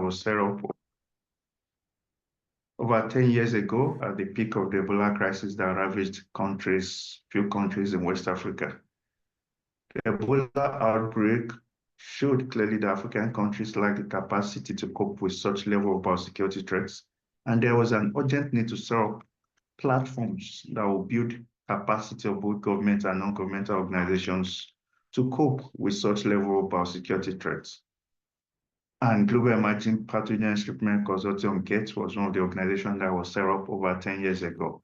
was set up over 10 years ago at the peak of the Ebola crisis that ravaged few countries in West Africa. The Ebola outbreak showed clearly that African countries lack the capacity to cope with such level of biosecurity threats, and there was an urgent need to set up platforms that will build capacity of both government and non-governmental organizations to cope with such level of biosecurity threats. And Global Emerging Pathogens Treatment Consortium, GET, was one of the organizations that was set up over 10 years ago,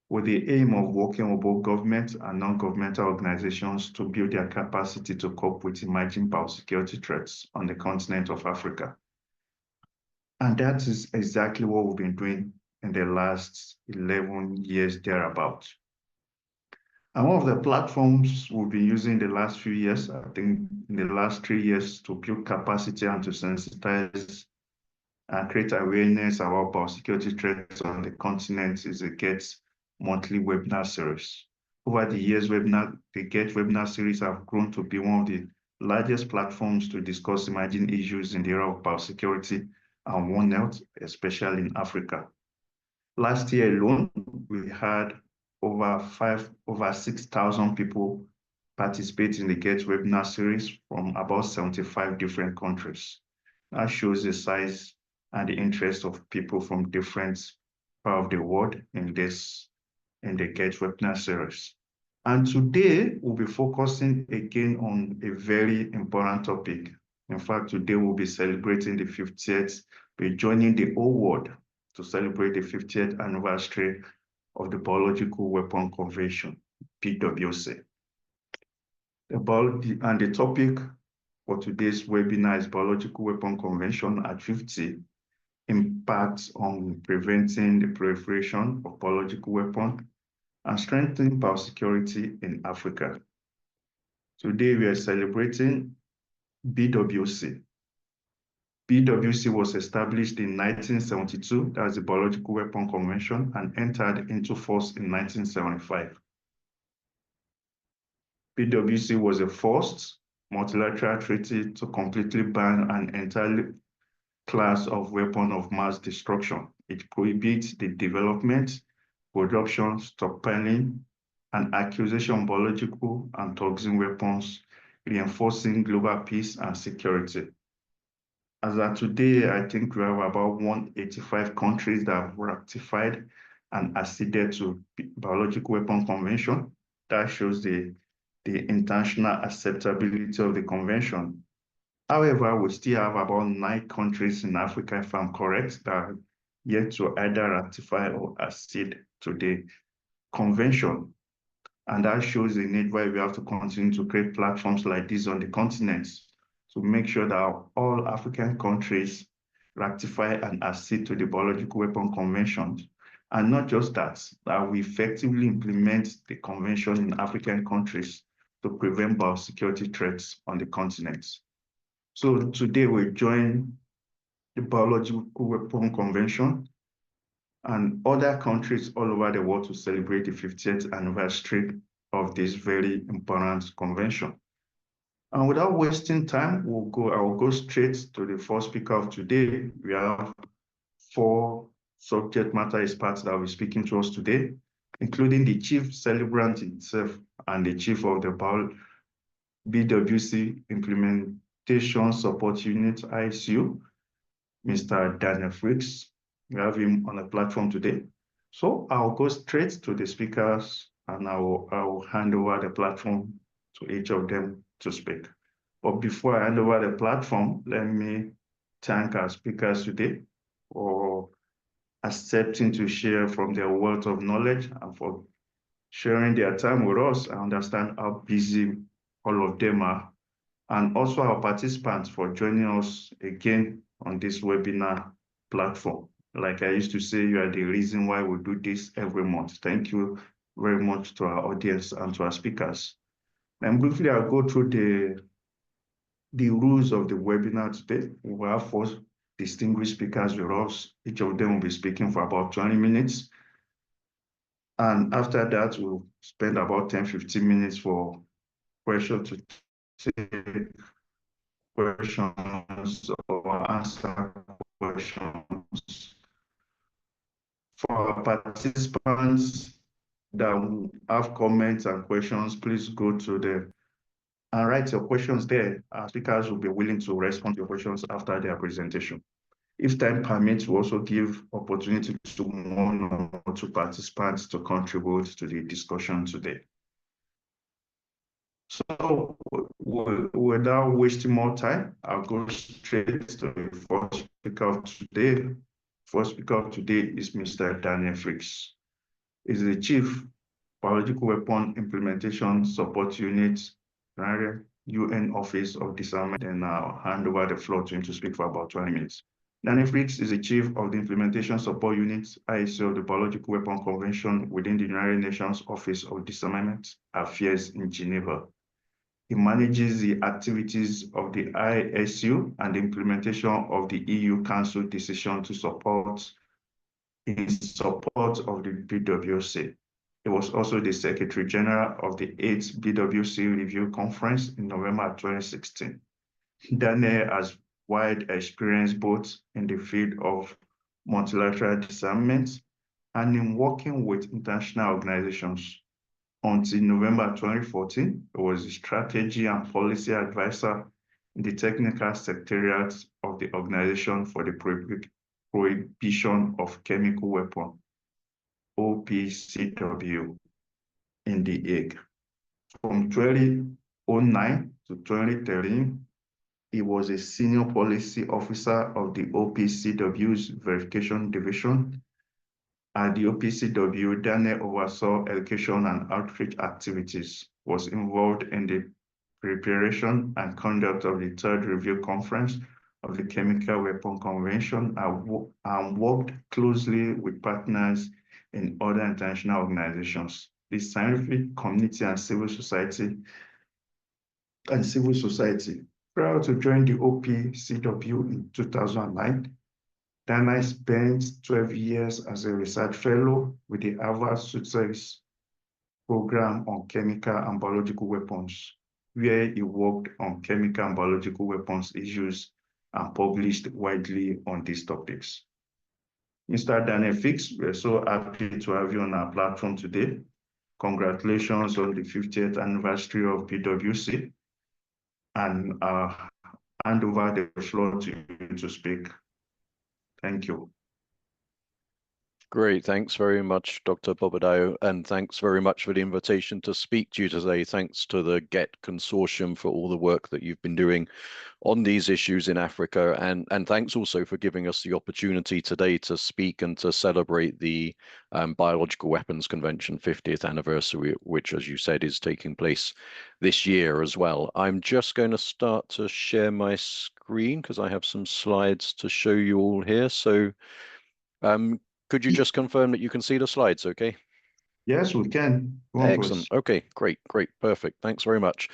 with the aim of working with both government and non-governmental organizations to build their capacity to cope with emerging biosecurity threats on the continent of Africa. And that is exactly what we've been doing in the last 11 years thereabout. And one of the platforms we've been using the last few years, I think in the last 3 years, to build capacity and to sensitize and create awareness about biosecurity threats on the continent is the GET monthly webinar series. Over the years, the GET webinar series have grown to be one of the largest platforms to discuss emerging issues in the area of biosecurity and One Health, especially in Africa. Last year alone, we had over 6,000 people participate in the GET webinar series from about 75 different countries. That shows the size and the interest of people from different parts of the world in the GET webinar series. And today, we'll be focusing again on a very important topic. In fact, today we'll be celebrating the 50th, we're joining the whole world to celebrate the 50th anniversary of the Biological Weapon Convention, BWC. And the topic for today's webinar is Biological Weapon Convention at 50, impacts on preventing the proliferation of biological weapons and strengthening biosecurity in Africa. Today we are celebrating BWC. BWC was established in 1972, that's the Biological Weapon Convention, and entered into force in 1975. BWC was the first multilateral treaty to completely ban an entire class of weapon of mass destruction. It prohibits the development, production, stockpiling, and acquisition of biological and toxin weapons, reinforcing global peace and security. As of today, I think we have about 185 countries that have ratified and acceded to Biological Weapon Convention. That shows the international acceptability of the convention. However, we still have about 9 countries in Africa, if I'm correct, that are yet to either ratify or accede to the convention. And that shows the need why we have to continue to create platforms like this on the continents to make sure that all African countries ratify and accede to the Biological Weapon Convention. And not just that, that we effectively implement the convention in African countries to prevent biosecurity threats on the continent. So today we join the Biological Weapon Convention and other countries all over the world to celebrate the 50th anniversary of this very important convention. And without wasting time, I will go straight to the first speaker of today. We have 4 subject matter experts that will be speaking to us today, including the chief celebrant itself and the chief of the BWC Implementation Support Unit, ISU, Mr. Daniel Fricks. We have him on the platform today. So I'll go straight to the speakers and I will hand over the platform to each of them to speak. But before I hand over the platform, let me thank our speakers today for accepting to share from their wealth of knowledge and for sharing their time with us. I understand how busy all of them are. And also our participants for joining us again on this webinar platform. Like I used to say, you are the reason why we do this every month. Thank you very much to our audience and to our speakers. And briefly, I'll go through the rules of the webinar today. We will have 4 distinguished speakers with us. Each of them will be speaking for about 20 minutes. And after that, we'll spend about 10-15 minutes for questions to take questions or answer questions. For our participants that have comments and questions, please go to the and write your questions there. Our speakers will be willing to respond to your questions after their presentation. If time permits, we also give opportunity to one or two participants to contribute to the discussion today. So without wasting more time, I'll go straight to the first speaker of today. First speaker of today is Mr. Daniel Fricks. He's the Chief Biological Weapon Implementation Support Unit, UN Office of Disarmament, and I'll hand over the floor to him to speak for about 20 minutes. Daniel Fricks is the Chief of the Implementation Support Unit, ISO of the Biological Weapon Convention within the United Nations Office of Disarmament Affairs in Geneva. He manages the activities of the ISU and the implementation of the EU Council decision in support of the BWC. He was also the Secretary General of the 8th BWC Review Conference in November 2016. Daniel has wide experience both in the field of multilateral disarmament and in working with international organizations. Until November 2014, he was the strategy and policy advisor in the technical secretariat of the Organization for the Prohibition of Chemical Weapons, OPCW, in The Hague. From 2009 to 2013, he was a senior policy officer of the OPCW's Verification Division. At the OPCW, Daniel oversaw education and outreach activities, was involved in the preparation and conduct of the third review conference of the Chemical Weapon Convention, and worked closely with partners in other international organizations, the scientific community and civil society. Prior to joining the OPCW in 2009, Daniel spent 12 years as a research fellow with the Harvard Sussex Program on Chemical and Biological Weapons, where he worked on chemical and biological weapons issues and published widely on these topics. Mr. Daniel Fricks, we're so happy to have you on our platform today. Congratulations on the 50th anniversary of BWC, and hand over the floor to you to speak. Thank you. Great, thanks very much, Dr. Bobadao, and thanks very much for the invitation to speak to you today. Thanks to the GET Consortium for all the work that you've been doing on these issues in Africa, and thanks also for giving us the opportunity today to speak and to celebrate the Biological Weapons Convention 50th anniversary, which, as you said, is taking place this year as well. I'm just going to start to share my screen because I have some slides to show you all here. So could you just confirm that you can see the slides, okay? Yes, we can. Excellent. Okay, great, perfect. Thanks very much.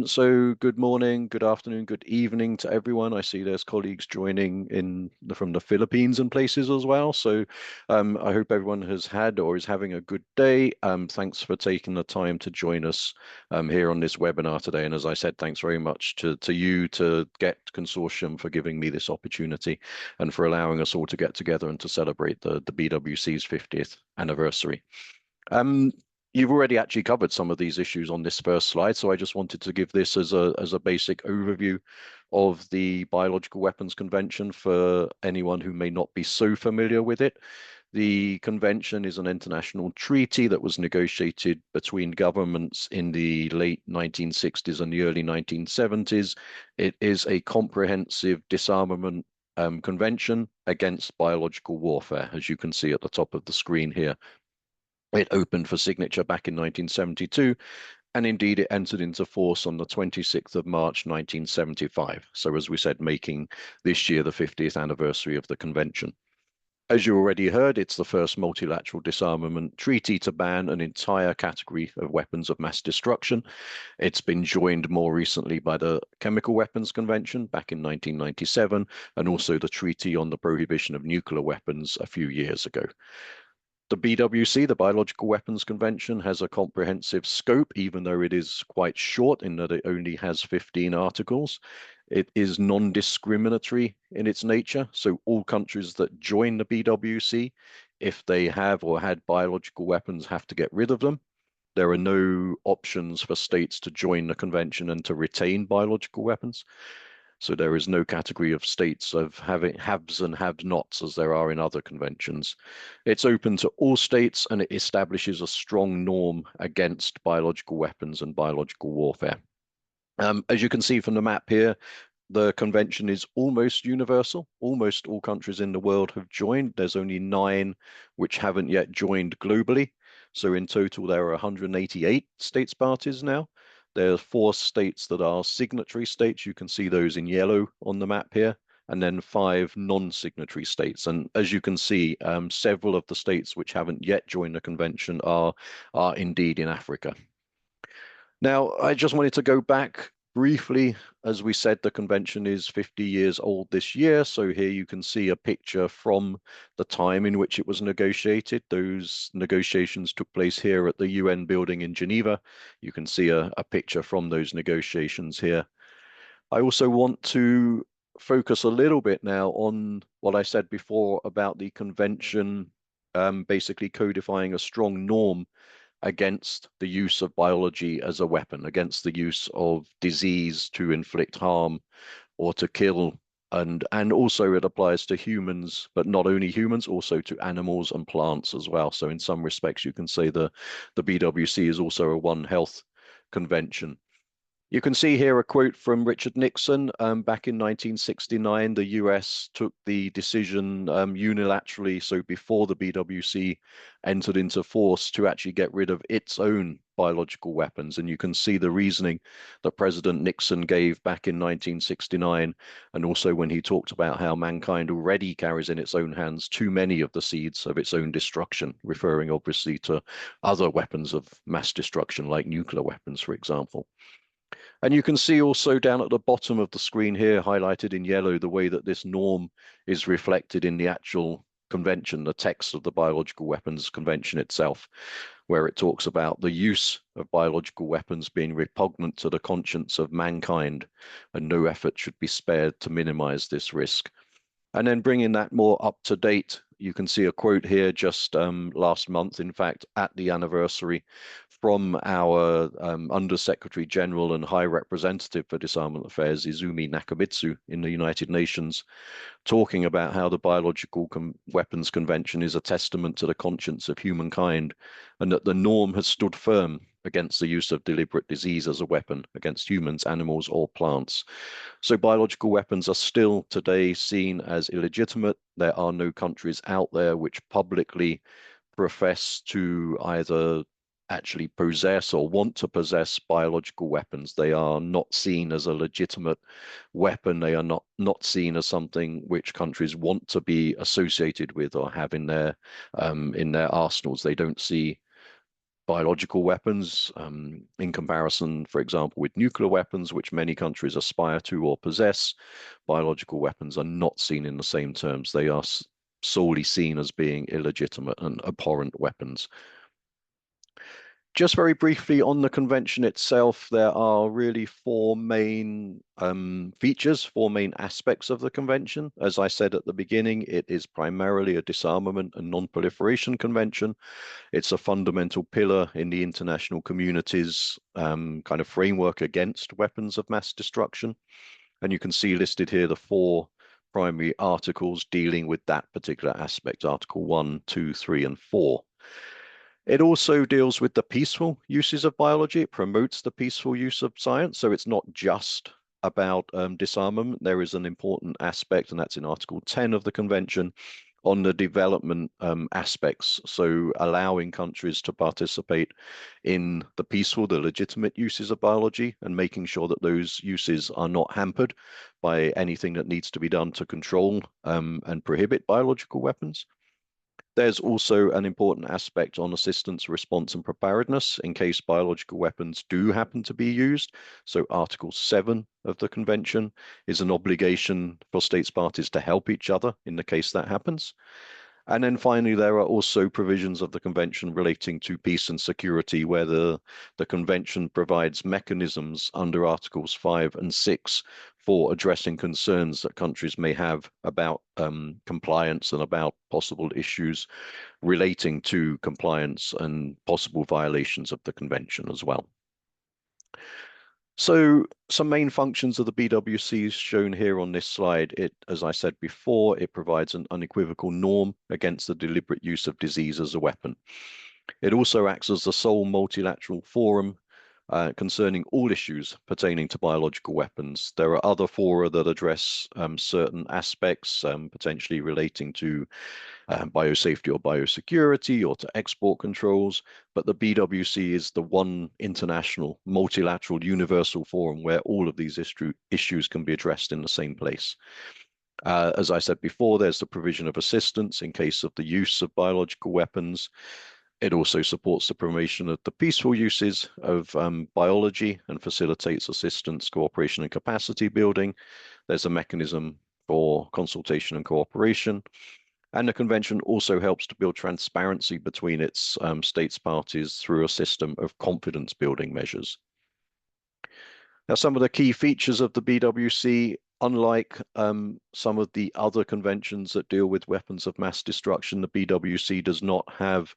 So good morning, good afternoon, good evening to everyone. I see there's colleagues joining from the Philippines and places as well. So I hope everyone has had or is having a good day. Thanks for taking the time to join us here on this webinar today. And as I said, thanks very much to you, to GET Consortium, for giving me this opportunity and for allowing us all to get together and to celebrate the BWC's 50th anniversary. You've already actually covered some of these issues on this first slide, so I just wanted to give this as a basic overview of the Biological Weapons Convention for anyone who may not be so familiar with it. The convention is an international treaty that was negotiated between governments in the late 1960s and the early 1970s. It is a comprehensive disarmament convention against biological warfare, as you can see at the top of the screen here. It opened for signature back in 1972, and indeed it entered into force on the 26th of March 1975. So as we said, making this year the 50th anniversary of the convention. As you already heard, it's the first multilateral disarmament treaty to ban an entire category of weapons of mass destruction. It's been joined more recently by the Chemical Weapons Convention back in 1997, and also the Treaty on the Prohibition of Nuclear Weapons a few years ago. The BWC, the Biological Weapons Convention, has a comprehensive scope, even though it is quite short in that it only has 15 articles. It is non-discriminatory in its nature, so all countries that join the BWC, if they have or had biological weapons, have to get rid of them. There are no options for states to join the convention and to retain biological weapons. So there is no category of states of having haves and have-nots as there are in other conventions. It's open to all states and it establishes a strong norm against biological weapons and biological warfare. As you can see from the map here, the convention is almost universal. Almost all countries in the world have joined. There's only 9 which haven't yet joined globally. So in total, there are 188 states parties now. There are 4 states that are signatory states. You can see those in yellow on the map here, and then 5 non-signatory states. And as you can see, several of the states which haven't yet joined the convention are indeed in Africa. Now, I just wanted to go back briefly. As we said, the convention is 50 years old this year. So here you can see a picture from the time in which it was negotiated. Those negotiations took place here at the UN building in Geneva. You can see a picture from those negotiations here. I also want to focus a little bit now on what I said before about the convention basically codifying a strong norm against the use of biology as a weapon, against the use of disease to inflict harm or to kill. And also it applies to humans, but not only humans, also to animals and plants as well. So in some respects, you can say the BWC is also a One Health convention. You can see here a quote from Richard Nixon. Back in 1969, the US took the decision unilaterally, so before the BWC entered into force, to actually get rid of its own biological weapons. And you can see the reasoning that President Nixon gave back in 1969, and also when he talked about how mankind already carries in its own hands too many of the seeds of its own destruction, referring obviously to other weapons of mass destruction like nuclear weapons, for example. And you can see also down at the bottom of the screen here, highlighted in yellow, the way that this norm is reflected in the actual convention, the text of the Biological Weapons Convention itself, where it talks about the use of biological weapons being repugnant to the conscience of mankind, and no effort should be spared to minimize this risk. And then bringing that more up to date, you can see a quote here just last month, in fact, at the anniversary, from our Undersecretary General and High Representative for Disarmament Affairs, Izumi Nakamitsu, in the United Nations, talking about how the Biological Weapons Convention is a testament to the conscience of humankind, and that the norm has stood firm against the use of deliberate disease as a weapon against humans, animals, or plants. So biological weapons are still today seen as illegitimate. There are no countries out there which publicly profess to either actually possess or want to possess biological weapons. They are not seen as a legitimate weapon. They are not seen as something which countries want to be associated with or have in their arsenals. They don't see biological weapons in comparison, for example, with nuclear weapons, which many countries aspire to or possess. Biological weapons are not seen in the same terms. They are solely seen as being illegitimate and abhorrent weapons. Just very briefly on the convention itself, there are really 4 main features, 4 main aspects of the convention. As I said at the beginning, it is primarily a disarmament and non-proliferation convention. It's a fundamental pillar in the international community's kind of framework against weapons of mass destruction. And you can see listed here the 4 primary articles dealing with that particular aspect, Article 1, 2, 3, and 4. It also deals with the peaceful uses of biology. It promotes the peaceful use of science. So it's not just about disarmament. There is an important aspect, and that's in Article 10 of the convention, on the development aspects. So allowing countries to participate in the peaceful, the legitimate uses of biology, and making sure that those uses are not hampered by anything that needs to be done to control and prohibit biological weapons. There's also an important aspect on assistance, response, and preparedness in case biological weapons do happen to be used. So Article 7 of the convention is an obligation for states parties to help each other in the case that happens. And then finally, there are also provisions of the convention relating to peace and security, where the convention provides mechanisms under Articles 5 and 6 for addressing concerns that countries may have about compliance and about possible issues relating to compliance and possible violations of the convention as well. So some main functions of the BWC is shown here on this slide. It, as I said before, it provides an unequivocal norm against the deliberate use of disease as a weapon. It also acts as the sole multilateral forum concerning all issues pertaining to biological weapons. There are other fora that address certain aspects, potentially relating to biosafety or biosecurity or to export controls, but the BWC is the one international, multilateral, universal forum where all of these issues can be addressed in the same place. As I said before, there's the provision of assistance in case of the use of biological weapons. It also supports the promotion of the peaceful uses of biology and facilitates assistance, cooperation, and capacity building. There's a mechanism for consultation and cooperation. And the convention also helps to build transparency between its states parties through a system of confidence building measures. Now, some of the key features of the BWC, unlike some of the other conventions that deal with weapons of mass destruction, the BWC does not have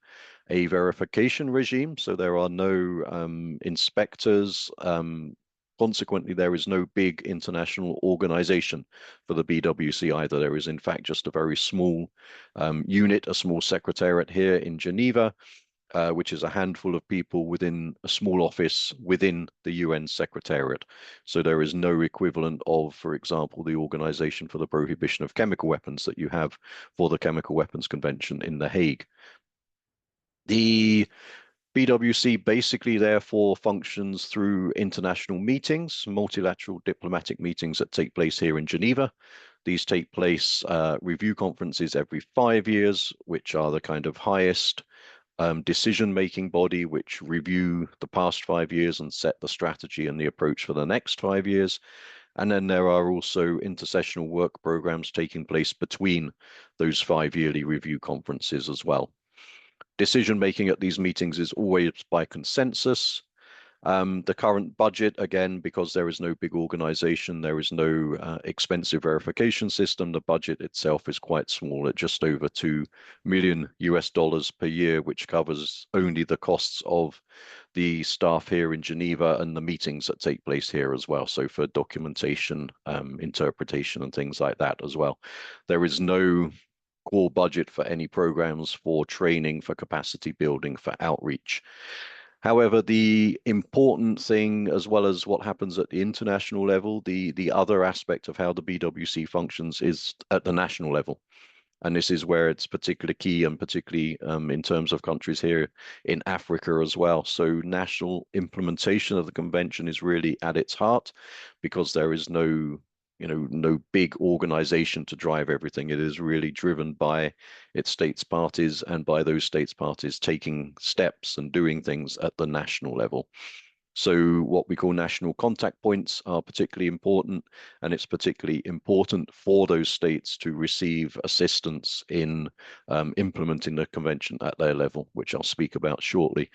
a verification regime, so there are no inspectors. Consequently, there is no big international organization for the BWC either. There is, in fact, just a very small unit, a small secretariat here in Geneva, which is a handful of people within a small office within the UN Secretariat. So there is no equivalent of, for example, the Organization for the Prohibition of Chemical Weapons that you have for the Chemical Weapons Convention in The Hague. The BWC basically therefore functions through international meetings, multilateral diplomatic meetings that take place here in Geneva. These take place review conferences every 5 years, which are the kind of highest decision-making body, which review the past 5 years and set the strategy and the approach for the next 5 years. And then there are also intersessional work programs taking place between those 5 yearly review conferences as well. Decision-making at these meetings is always by consensus. The current budget, again, because there is no big organization, there is no expensive verification system, the budget itself is quite small at just over $2 million per year, which covers only the costs of the staff here in Geneva and the meetings that take place here as well. So for documentation, interpretation and things like that as well. There is no core budget for any programs for training, for capacity building, for outreach. However, the important thing, as well as what happens at the international level, the other aspect of how the BWC functions is at the national level. And this is where it's particularly key, and particularly in terms of countries here in Africa as well. So national implementation of the convention is really at its heart, because there is no big organization to drive everything. It is really driven by its states parties and by those states parties taking steps and doing things at the national level. So what we call national contact points are particularly important, and it's particularly important for those states to receive assistance in implementing the convention at their level, which I'll speak about shortly.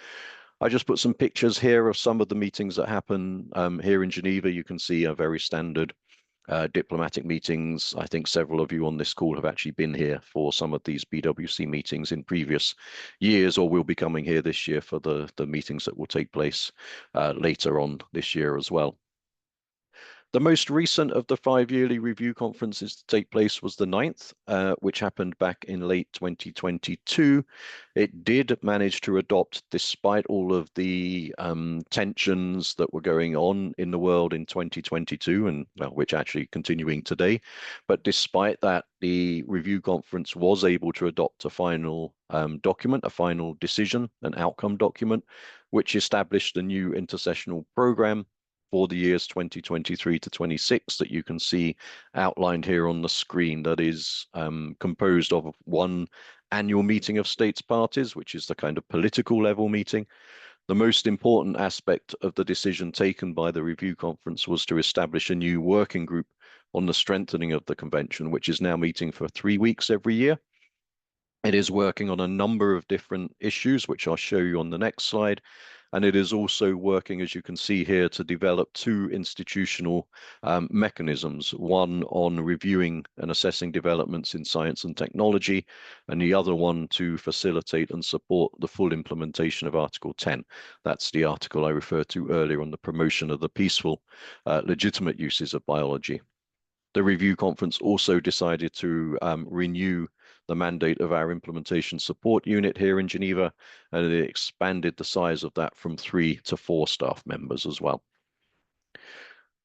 I just put some pictures here of some of the meetings that happen here in Geneva. You can see a very standard diplomatic meetings. I think several of you on this call have actually been here for some of these BWC meetings in previous years, or will be coming here this year for the meetings that will take place later on this year as well. The most recent of the 5 yearly review conferences to take place was the 9th, which happened back in late 2022. It did manage to adopt, despite all of the tensions that were going on in the world in 2022, and well, which actually continuing today. But despite that, the review conference was able to adopt a final document, a final decision, an outcome document, which established a new intersessional program for the years 2023 to 26 that you can see outlined here on the screen, that is composed of one annual meeting of states parties, which is the kind of political level meeting. The most important aspect of the decision taken by the review conference was to establish a new working group on the strengthening of the convention, which is now meeting for 3 weeks every year. It is working on a number of different issues, which I'll show you on the next slide. And it is also working, as you can see here, to develop two institutional mechanisms, one on reviewing and assessing developments in science and technology, and the other one to facilitate and support the full implementation of Article 10. That's the article I referred to earlier on the promotion of the peaceful, legitimate uses of biology. The review conference also decided to renew the mandate of our implementation support unit here in Geneva, and it expanded the size of that from 3 to 4 staff members as well.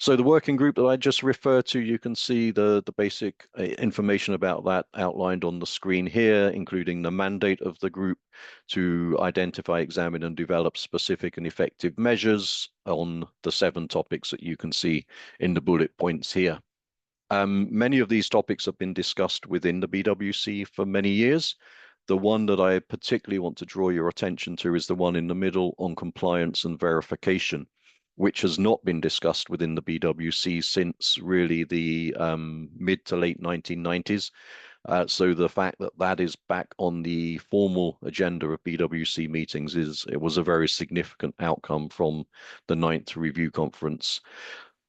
So the working group that I just referred to, you can see the basic information about that outlined on the screen here, including the mandate of the group to identify, examine, and develop specific and effective measures on the 7 topics that you can see in the bullet points here. Many of these topics have been discussed within the BWC for many years. The one that I particularly want to draw your attention to is the one in the middle on compliance and verification, which has not been discussed within the BWC since really the mid to late 1990s. So the fact that that is back on the formal agenda of BWC meetings it was a very significant outcome from the 9th review conference.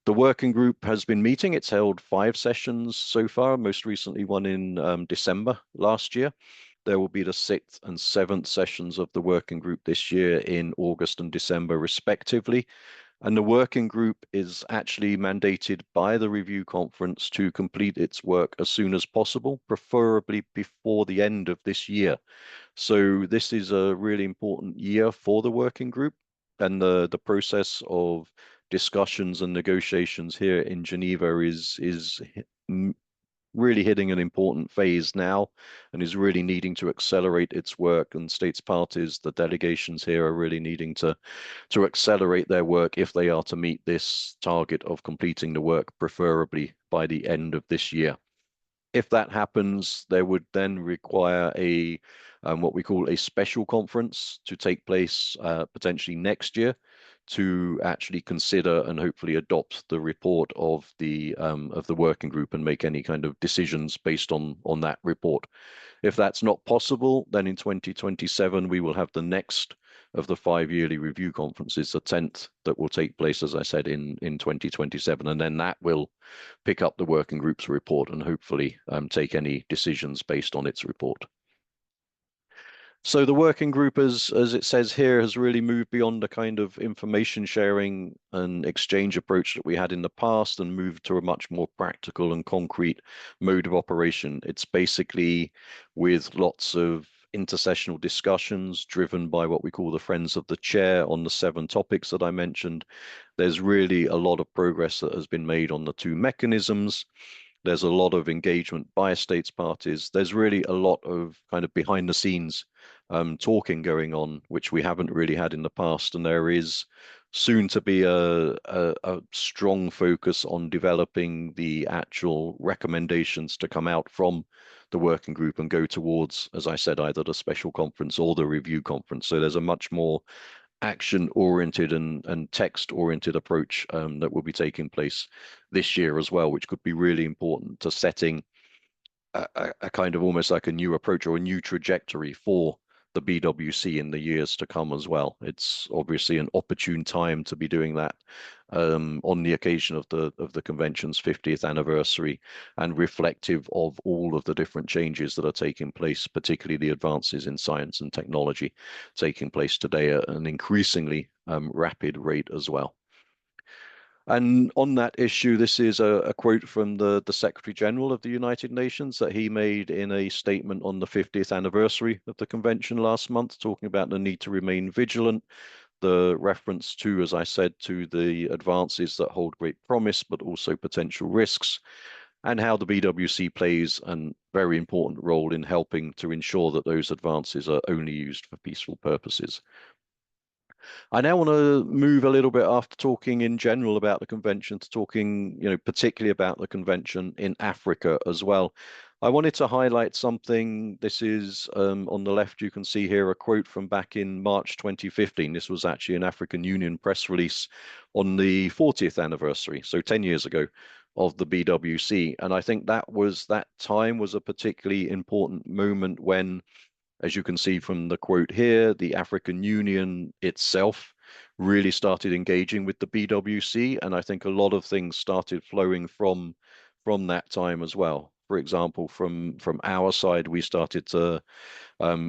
The working group has been meeting. It's held 5 sessions so far, most recently one in December last year. There will be the 6th and 7th sessions of the working group this year in August and December, respectively. And the working group is actually mandated by the review conference to complete its work as soon as possible, preferably before the end of this year. So this is a really important year for the working group, and the process of discussions and negotiations here in Geneva is really hitting an important phase now and is really needing to accelerate its work, and states parties, the delegations here are really needing to accelerate their work if they are to meet this target of completing the work preferably by the end of this year. If that happens, there would then require a what we call a special conference to take place potentially next year to actually consider and hopefully adopt the report of the working group and make any kind of decisions based on that report. If that's not possible, then in 2027 we will have the next of the 5 yearly review conferences, the 10th, that will take place, as I said, in 2027, and then that will pick up the working group's report and hopefully take any decisions based on its report. So the working group, as it says here, has really moved beyond the kind of information sharing and exchange approach that we had in the past and moved to a much more practical and concrete mode of operation. It's basically with lots of intersessional discussions driven by what we call the Friends of the Chair on the 7 topics that I mentioned. There's really a lot of progress that has been made on the 2 mechanisms. There's a lot of engagement by states parties. There's really a lot of kind of behind the scenes talking going on, which we haven't really had in the past. And there is soon to be a strong focus on developing the actual recommendations to come out from the working group and go towards, as I said, either the special conference or the review conference. So there's a much more action-oriented and text-oriented approach that will be taking place this year as well, which could be really important to setting a kind of almost like a new approach or a new trajectory for the BWC in the years to come as well. It's obviously an opportune time to be doing that on the occasion of the convention's 50th anniversary and reflective of all of the different changes that are taking place, particularly the advances in science and technology taking place today at an increasingly rapid rate as well. And on that issue, this is a quote from the Secretary General of the United Nations that he made in a statement on the 50th anniversary of the convention last month, talking about the need to remain vigilant, the reference to, as I said, to the advances that hold great promise, but also potential risks, and how the BWC plays a very important role in helping to ensure that those advances are only used for peaceful purposes. I now want to move a little bit, after talking in general about the convention, to talking, particularly about the convention in Africa as well. I wanted to highlight something. This is on the left, you can see here a quote from back in March 2015. This was actually an African Union press release on the 40th anniversary, so 10 years ago, of the BWC. And I think that time was a particularly important moment when, as you can see from the quote here, the African Union itself really started engaging with the BWC. And I think a lot of things started flowing from that time as well. For example, from our side, we started to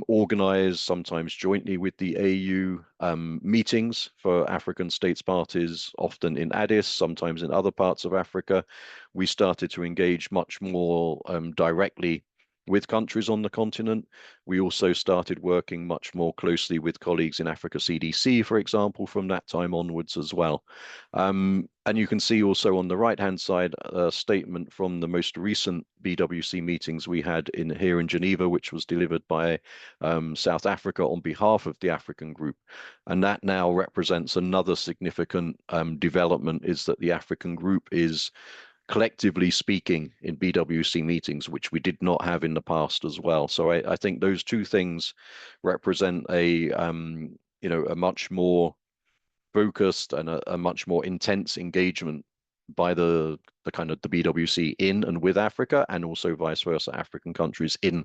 organize, sometimes jointly with the AU, meetings for African states parties, often in Addis, sometimes in other parts of Africa. We started to engage much more directly with countries on the continent. We also started working much more closely with colleagues in Africa CDC, for example, from that time onwards as well. And you can see also on the right-hand side a statement from the most recent BWC meetings we had here in Geneva, which was delivered by South Africa on behalf of the African group. And that now represents another significant development, is that the African group is collectively speaking in BWC meetings, which we did not have in the past as well. So I think those two things represent a much more focused and a much more intense engagement by the kind of the BWC in and with Africa, and also vice versa, African countries in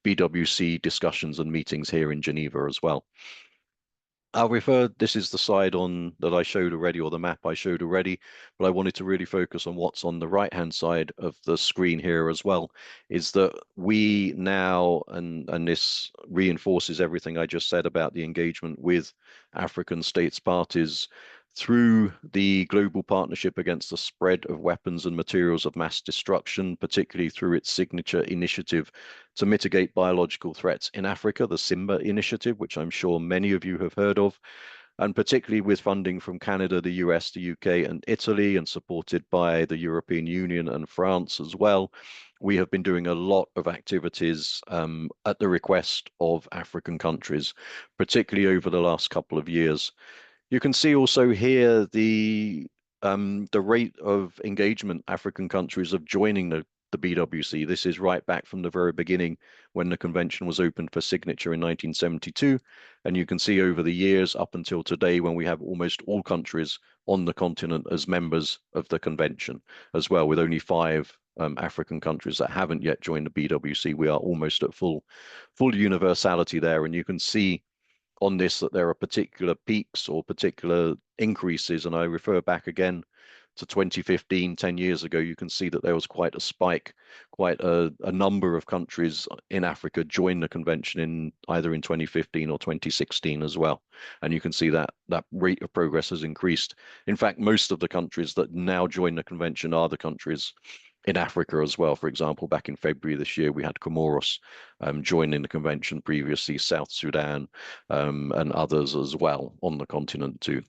BWC discussions and meetings here in Geneva as well. This is the slide that I showed already, or the map I showed already, but I wanted to really focus on what's on the right-hand side of the screen here as well, is that we now, and this reinforces everything I just said about the engagement with African states parties, through the Global Partnership Against the Spread of Weapons and Materials of Mass Destruction, particularly through its signature initiative to mitigate biological threats in Africa, the SIMBA initiative, which I'm sure many of you have heard of, and particularly with funding from Canada, the US, the UK, and Italy, and supported by the European Union and France as well. We have been doing a lot of activities at the request of African countries, particularly over the last couple of years. You can see also here the rate of engagement African countries of joining the BWC. This is right back from the very beginning when the convention was opened for signature in 1972. And you can see over the years up until today, when we have almost all countries on the continent as members of the convention as well, with only 5 African countries that haven't yet joined the BWC. We are almost at full universality there. And you can see on this that there are particular peaks or particular increases, and I refer back again to 2015, 10 years ago. You can see that there was quite a spike, quite a number of countries in Africa joined the convention either in 2015 or 2016 as well. And you can see that rate of progress has increased. In fact, most of the countries that now join the convention are the countries in Africa as well. For example, back in February this year, we had Comoros joining the convention, previously South Sudan, and others as well on the continent too.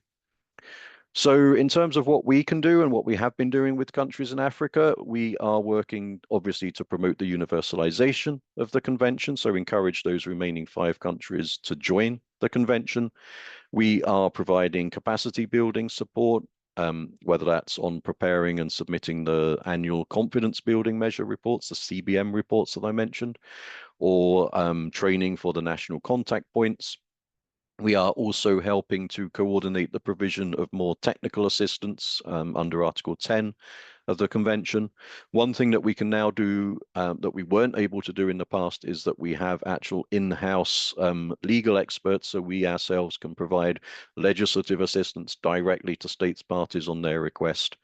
So in terms of what we can do and what we have been doing with countries in Africa, we are working obviously to promote the universalization of the convention, so encourage those remaining 5 countries to join the convention. We are providing capacity building support, whether that's on preparing and submitting the annual confidence building measure reports, the CBM reports that I mentioned, or training for the national contact points. We are also helping to coordinate the provision of more technical assistance under Article 10 of the convention. One thing that we can now do that we weren't able to do in the past is that we have actual in-house legal experts, so we ourselves can provide legislative assistance directly to states parties on their request.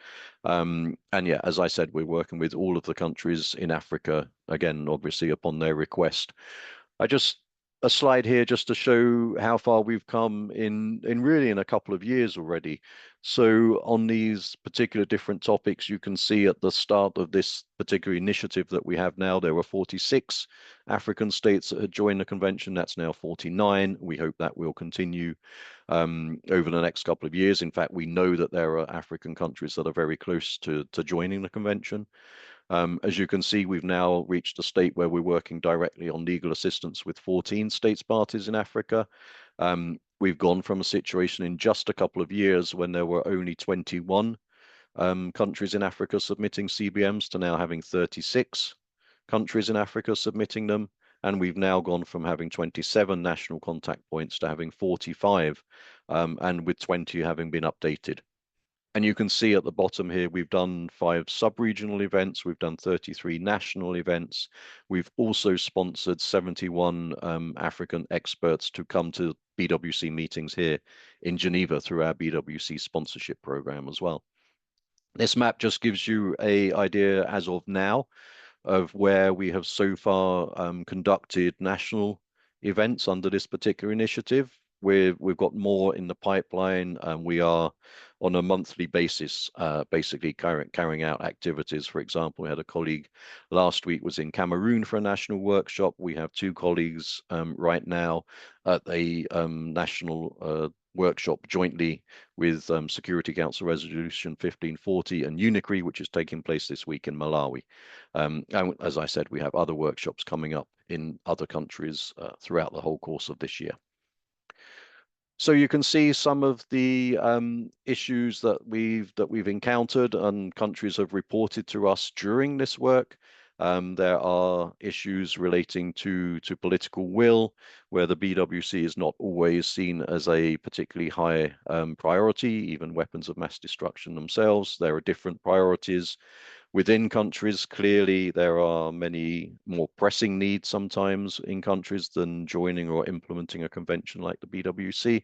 And yeah, as I said, we're working with all of the countries in Africa, again, obviously upon their request. A slide here just to show how far we've come in a couple of years already. So on these particular different topics, you can see at the start of this particular initiative that we have now, there were 46 African states that had joined the convention. That's now 49. We hope that will continue over the next couple of years. In fact, we know that there are African countries that are very close to joining the convention. As you can see, we've now reached a state where we're working directly on legal assistance with 14 states parties in Africa. We've gone from a situation in just a couple of years when there were only 21 countries in Africa submitting CBMs to now having 36 countries in Africa submitting them. And we've now gone from having 27 national contact points to having 45, and with 20 having been updated. And you can see at the bottom here, we've done 5 sub-regional events. We've done 33 national events. We've also sponsored 71 African experts to come to BWC meetings here in Geneva through our BWC sponsorship program as well. This map just gives you an idea as of now of where we have so far conducted national events under this particular initiative. We've got more in the pipeline, and we are on a monthly basis, basically carrying out activities. For example, we had a colleague last week was in Cameroon for a national workshop. We have 2 colleagues right now at a national workshop jointly with Security Council Resolution 1540 and UNICRI, which is taking place this week in Malawi. And as I said, we have other workshops coming up in other countries throughout the whole course of this year. So you can see some of the issues that we've encountered and countries have reported to us during this work. There are issues relating to political will, where the BWC is not always seen as a particularly high priority, even weapons of mass destruction themselves. There are different priorities within countries. Clearly, there are many more pressing needs sometimes in countries than joining or implementing a convention like the BWC.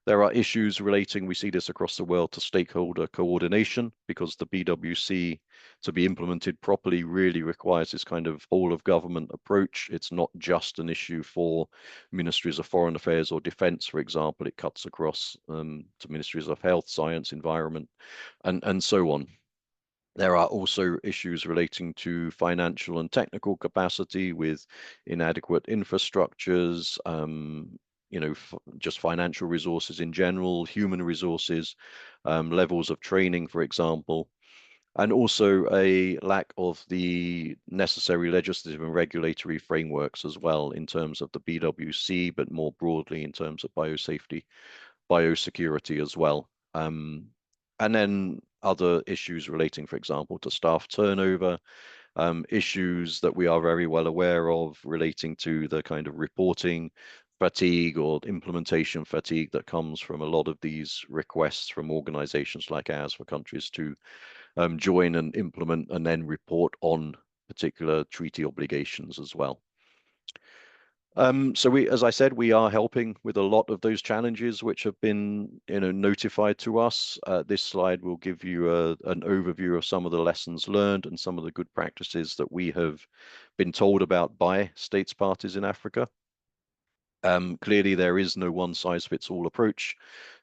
There are issues relating, we see this across the world, to stakeholder coordination, because the BWC, to be implemented properly, really requires this kind of whole of government approach. It's not just an issue for ministries of foreign affairs or defense, for example. It cuts across to ministries of health, science, environment, and so on. There are also issues relating to financial and technical capacity with inadequate infrastructures, just financial resources in general, human resources, levels of training, for example, and also a lack of the necessary legislative and regulatory frameworks as well in terms of the BWC, but more broadly in terms of biosafety, biosecurity as well. And then other issues relating, for example, to staff turnover, issues that we are very well aware of relating to the kind of reporting fatigue or implementation fatigue that comes from a lot of these requests from organizations like ours for countries to join and implement and then report on particular treaty obligations as well. So as I said, we are helping with a lot of those challenges which have been, notified to us. This slide will give you an overview of some of the lessons learned and some of the good practices that we have been told about by states parties in Africa. Clearly, there is no one-size-fits-all approach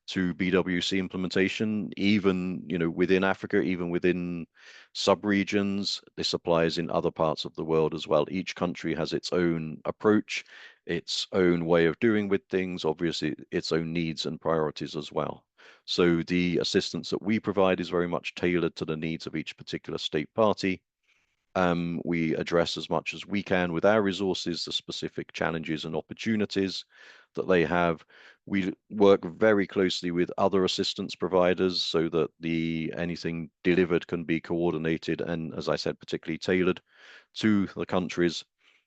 to BWC implementation, even within Africa, even within sub-regions. This applies in other parts of the world as well. Each country has its own approach, its own way of doing with things, obviously its own needs and priorities as well. So the assistance that we provide is very much tailored to the needs of each particular state party. We address as much as we can with our resources the specific challenges and opportunities that they have. We work very closely with other assistance providers so that anything delivered can be coordinated and, as I said, particularly tailored to the countries.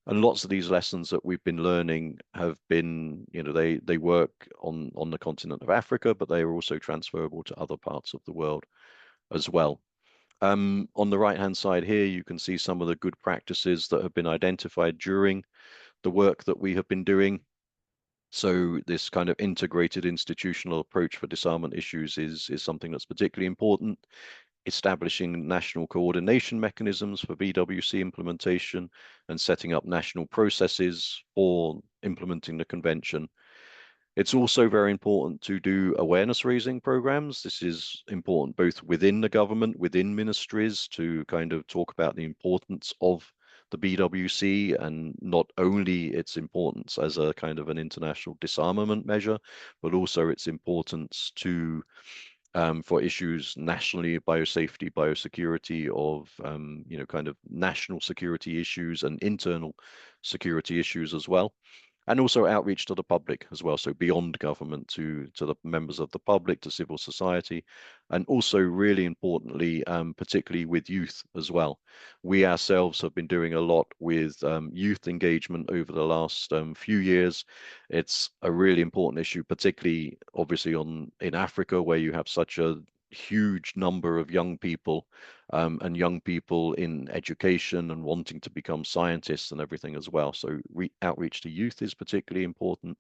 And lots of these lessons that we've been learning have been, they work on the continent of Africa, but they are also transferable to other parts of the world as well. On the right-hand side here, you can see some of the good practices that have been identified during the work that we have been doing. So this kind of integrated institutional approach for disarmament issues is something that's particularly important. Establishing national coordination mechanisms for BWC implementation and setting up national processes for implementing the convention. It's also very important to do awareness raising programs. This is important both within the government, within ministries, to kind of talk about the importance of the BWC and not only its importance as a kind of an international disarmament measure, but also its importance to for issues nationally, biosafety, biosecurity of, kind of national security issues and internal security issues as well. And also outreach to the public as well, so beyond government to the members of the public, to civil society, and also really importantly, particularly with youth as well. We ourselves have been doing a lot with youth engagement over the last few years. It's a really important issue, particularly obviously in Africa, where you have such a huge number of young people and young people in education and wanting to become scientists and everything as well. So outreach to youth is particularly important.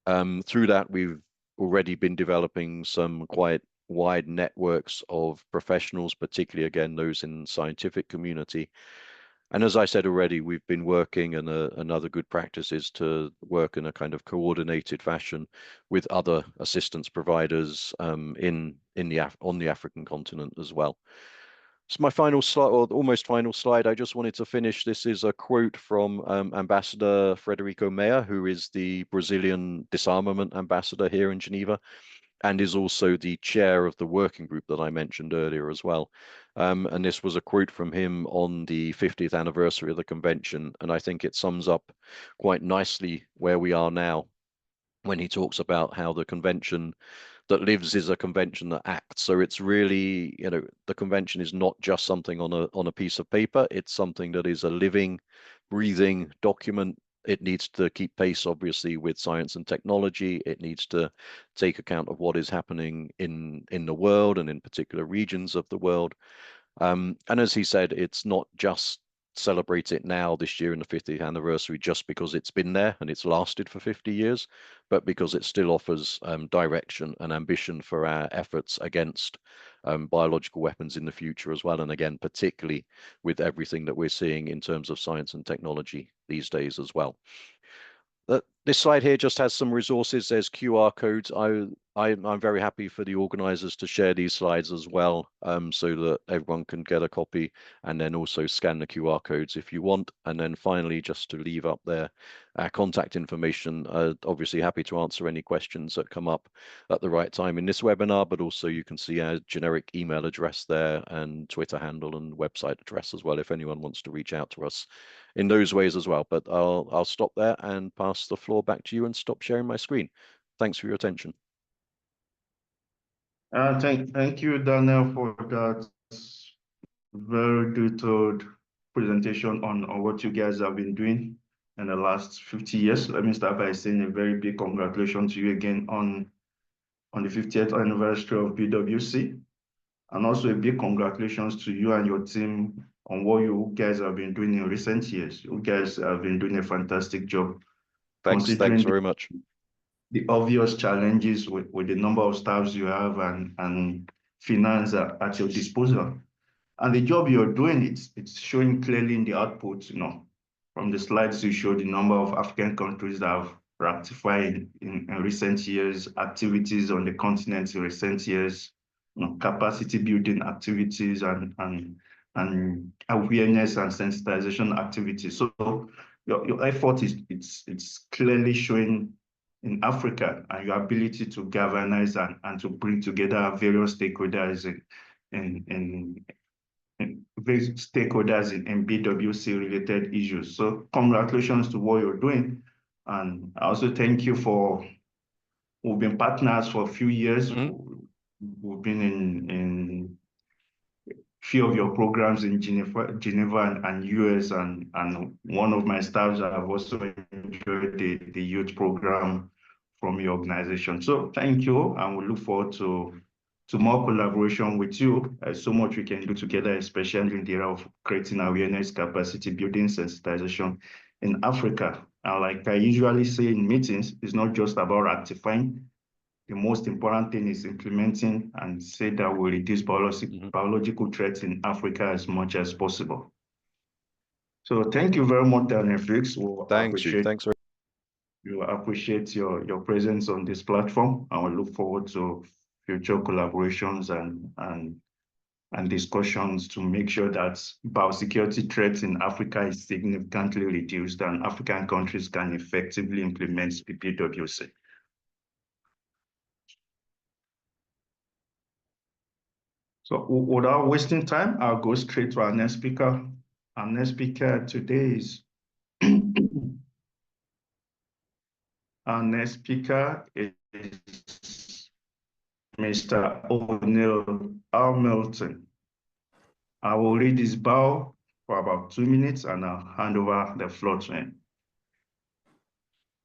Through that, we've already been developing some quite wide networks of professionals, particularly, again, those in the scientific community. And as I said already, we've been working, and another good practice is to work in a kind of coordinated fashion with other assistance providers on the African continent as well. So my final slide, or almost final slide, I just wanted to finish. This is a quote from Ambassador Frederico Meyer, who is the Brazilian disarmament ambassador here in Geneva, and is also the chair of the working group that I mentioned earlier as well. And this was a quote from him on the 50th anniversary of the convention, and I think it sums up quite nicely where we are now when he talks about how the convention that lives is a convention that acts. So it's really, the convention is not just something on a piece of paper. It's something that is a living, breathing document. It needs to keep pace, obviously, with science and technology. It needs to take account of what is happening in the world and in particular regions of the world. And as he said, it's not just celebrate it now this year in the 50th anniversary just because it's been there and it's lasted for 50 years, but because it still offers direction and ambition for our efforts against biological weapons in the future as well. And again, particularly with everything that we're seeing in terms of science and technology these days as well. This slide here just has some resources. There's QR codes. I'm very happy for the organizers to share these slides as well, so that everyone can get a copy, and then also scan the QR codes if you want. And then finally, just to leave up there, our contact information. Obviously happy to answer any questions that come up at the right time in this webinar, but also you can see our generic email address there and Twitter handle and website address as well if anyone wants to reach out to us in those ways as well. But I'll stop there and pass the floor back to you and stop sharing my screen. Thanks for your attention. Thank you, Daniel, for that very detailed presentation on what you guys have been doing in the last 50 years. Let me start by saying a very big congratulations to you again on the 50th anniversary of BWC. And also a big congratulations to you and your team on what you guys have been doing in recent years. You guys have been doing a fantastic job. Thanks very much. The obvious challenges with the number of staffs you have and finance at your disposal. And the job you're doing, it's showing clearly in the output, from the slides you showed the number of African countries that have ratified in recent years, activities on the continent in recent years, capacity building activities and awareness and sensitization activities. So your effort it's clearly showing in Africa, and your ability to galvanize and to bring together various stakeholders in various stakeholders in BWC related issues. So congratulations to what you're doing. And I also thank you we've been partners for a few years. We've been in few of your programs in Geneva and US, and one of my staffs have also enjoyed the youth program from your organization. So thank you, and we look forward to more collaboration with you. There's so much we can do together, especially in the area of creating awareness, capacity building, sensitization in Africa. And like I usually say in meetings, it's not just about ratifying. The most important thing is implementing and say that we reduce biological threats in Africa as much as possible. So thank you very much, Daniel Felix. Thanks. We appreciate your presence on this platform, and we look forward to future collaborations and discussions to make sure that biosecurity threats in Africa is significantly reduced and African countries can effectively implement the BWC. So without wasting time, I'll go straight to our next speaker. Our next speaker today is Mr. O'Neill Hamilton. I will read his bio for about 2 minutes and I'll hand over the floor to him.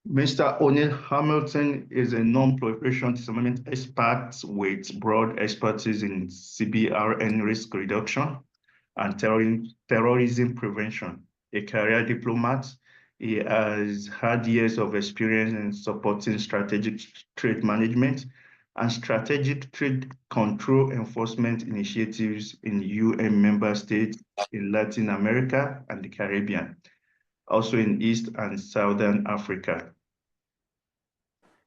Mr. O'Neill Hamilton is a non-proliferation disarmament expert with broad expertise in CBRN risk reduction and terrorism prevention. A career diplomat, he has had years of experience in supporting strategic trade management and strategic trade control enforcement initiatives in UN member states in Latin America and the Caribbean, also in East and Southern Africa.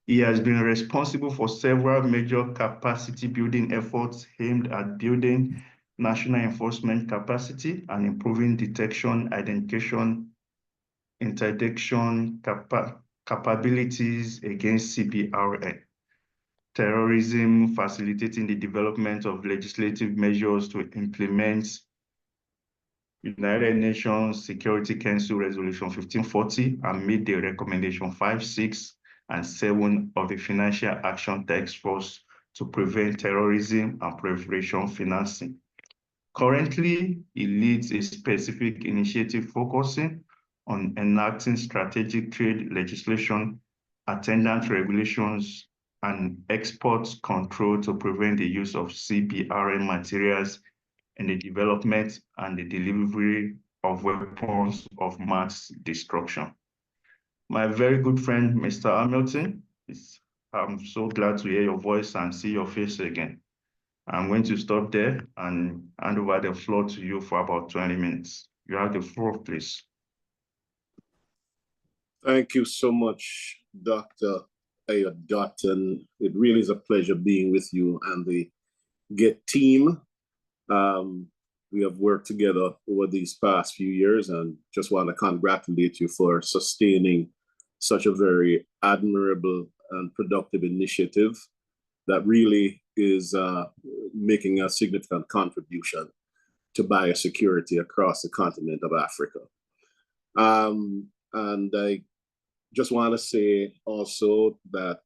He has been responsible for several major capacity building efforts aimed at building national enforcement capacity and improving detection, identification, interdiction capabilities against CBRN, terrorism, facilitating the development of legislative measures to implement United Nations Security Council Resolution 1540 and made the recommendation 5, 6, and 7 of the Financial Action Task Force to prevent terrorism and proliferation financing. Currently, he leads a specific initiative focusing on enacting strategic trade legislation, attendant regulations, and export control to prevent the use of CBRN materials in the development and the delivery of weapons of mass destruction. My very good friend, Mr. Hamilton, I'm so glad to hear your voice and see your face again. I'm going to stop there and hand over the floor to you for about 20 minutes. You have the floor, please. Thank you so much, Dr. Ayod Dotton. It really is a pleasure being with you and the GET team. We have worked together over these past few years and just want to congratulate you for sustaining such a very admirable and productive initiative that really is making a significant contribution to biosecurity across the continent of Africa. And I just want to say also that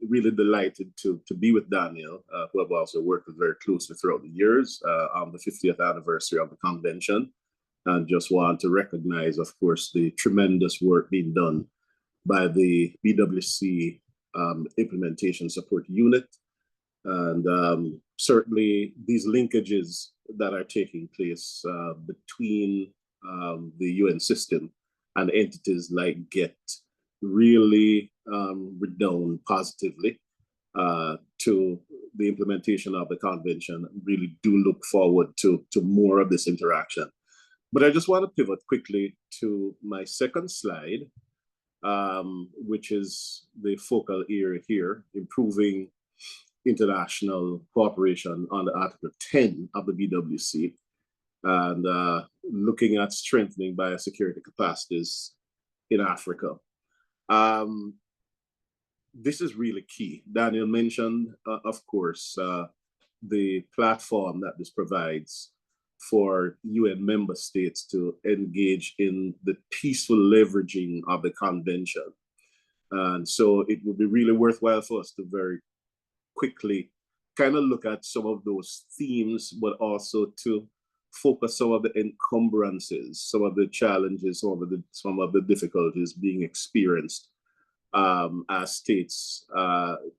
really delighted to be with Daniel, who I've also worked with very closely throughout the years on the 50th anniversary of the convention. And just want to recognize, of course, the tremendous work being done by the BWC Implementation Support Unit. And certainly these linkages that are taking place between the UN system and entities like GET really redound positively to the implementation of the convention. Really do look forward to more of this interaction. But I just want to pivot quickly to my second slide, which is the focal area here, improving international cooperation under Article 10 of the BWC, and looking at strengthening biosecurity capacities in Africa. This is really key. Daniel mentioned, of course, the platform that this provides for UN member states to engage in the peaceful leveraging of the convention. And so it would be really worthwhile for us to very quickly kind of look at some of those themes, but also to focus some of the encumbrances, some of the challenges, some of the difficulties being experienced as states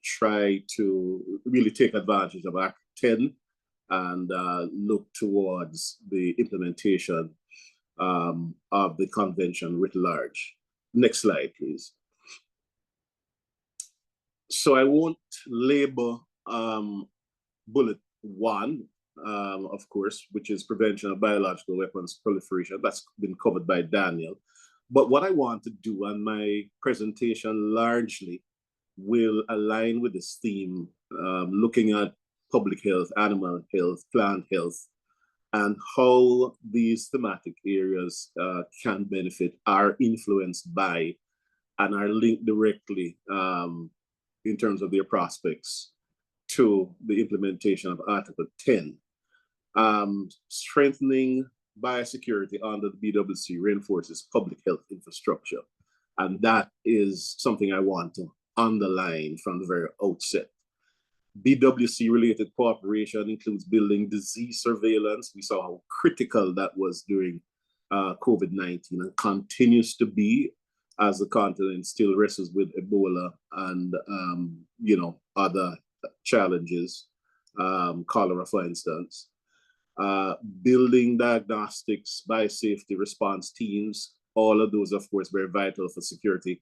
try to really take advantage of Act 10 and look towards the implementation of the convention writ large. Next slide, please. So I won't label bullet 1, of course, which is prevention of biological weapons proliferation. That's been covered by Daniel. But what I want to do, and my presentation largely will align with this theme, looking at public health, animal health, plant health, and how these thematic areas can benefit, are influenced by, and are linked directly in terms of their prospects to the implementation of Article 10. Strengthening biosecurity under the BWC reinforces public health infrastructure. And that is something I want to underline from the very outset. BWC related cooperation includes building disease surveillance. We saw how critical that was during COVID-19 and continues to be as the continent still wrestles with Ebola and, other challenges, cholera, for instance. Building diagnostics, biosafety response teams, all of those, of course, very vital for security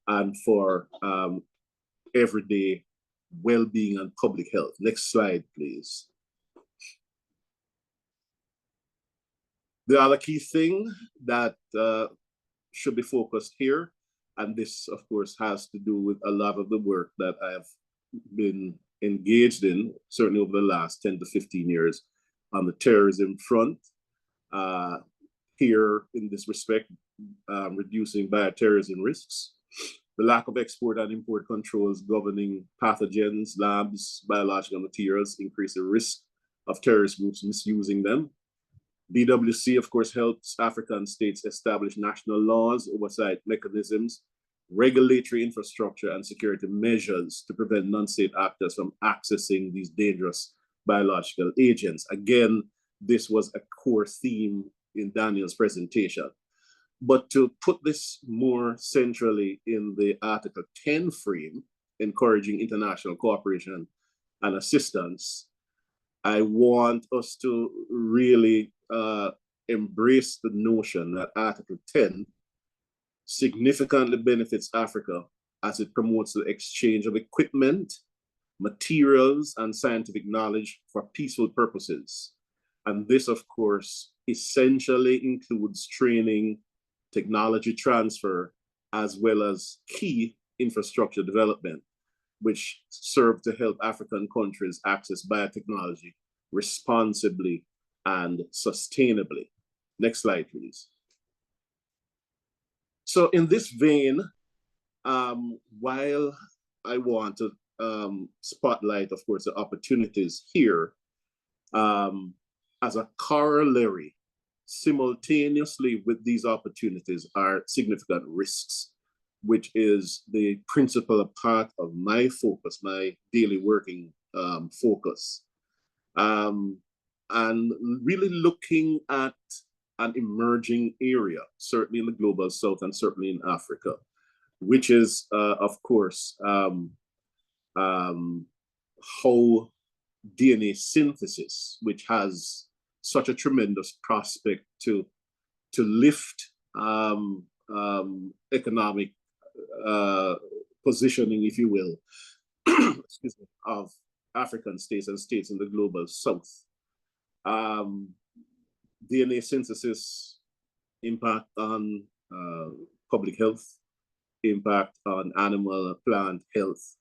and for everyday well-being and public health. Next slide, please. The other key thing that should be focused here, and this, of course, has to do with a lot of the work that I have been engaged in, certainly over the last 10 to 15 years, on the terrorism front. Here, in this respect, reducing bioterrorism risks, the lack of export and import controls governing pathogens, labs, biological materials, increase the risk of terrorist groups misusing them. BWC, of course, helps African states establish national laws, oversight mechanisms, regulatory infrastructure, and security measures to prevent non-state actors from accessing these dangerous biological agents. Again, this was a core theme in Daniel's presentation. But to put this more centrally in the Article 10 frame, encouraging international cooperation and assistance, I want us to really embrace the notion that Article 10 significantly benefits Africa as it promotes the exchange of equipment, materials, and scientific knowledge for peaceful purposes. And this, of course, essentially includes training, technology transfer, as well as key infrastructure development, which serve to help African countries access biotechnology responsibly and sustainably. Next slide, please. So in this vein, while I want to spotlight, of course, the opportunities here, as a corollary, simultaneously with these opportunities are significant risks, which is the principal part of my focus, my daily working focus. And really looking at an emerging area, certainly in the global south and certainly in Africa, which is, of course, how DNA synthesis, which has such a tremendous prospect to lift economic positioning, if you will, excuse me, of African states and states in the global south. DNA synthesis impact on public health, impact on animal plant health.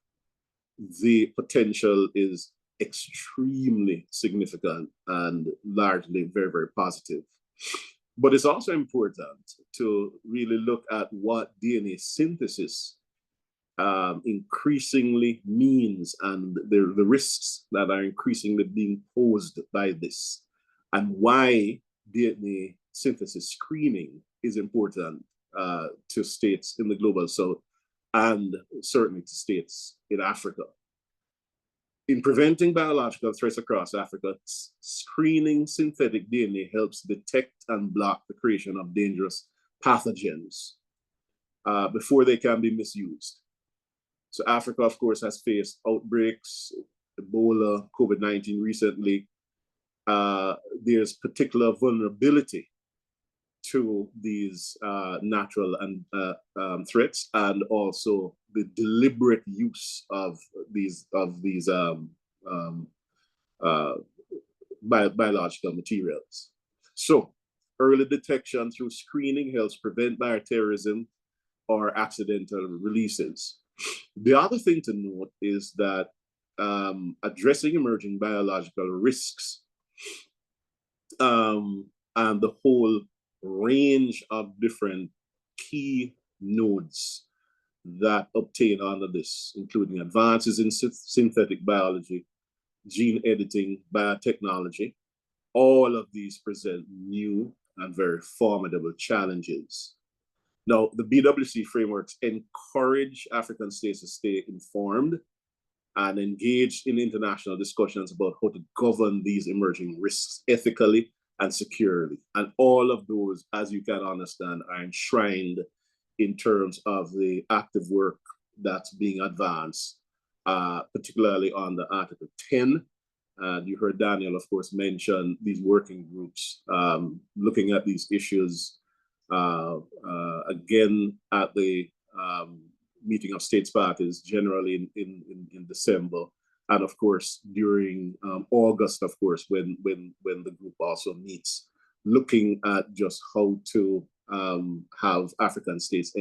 The potential is extremely significant and largely very, very positive. But it's also important to really look at what DNA synthesis increasingly means and the risks that are increasingly being posed by this, and why DNA synthesis screening is important to states in the global south and certainly to states in Africa. In preventing biological threats across Africa, screening synthetic DNA helps detect and block the creation of dangerous pathogens before they can be misused. So Africa, of course, has faced outbreaks, Ebola, COVID-19 recently. There's particular vulnerability to these natural and threats, and also the deliberate use of these biological materials. So early detection through screening helps prevent bioterrorism or accidental releases. The other thing to note is that addressing emerging biological risks and the whole range of different key nodes that obtain under this, including advances in synthetic biology, gene editing, biotechnology. All of these present new and very formidable challenges. Now, the BWC frameworks encourage African states to stay informed and engaged in international discussions about how to govern these emerging risks ethically and securely. And all of those, as you can understand, are enshrined in terms of the active work that's being advanced, particularly on the Article 10. And you heard Daniel, of course, mention these working groups looking at these issues again at the meeting of states parties generally in December. And of course, during August, of course, when the group also meets, looking at just how to have African states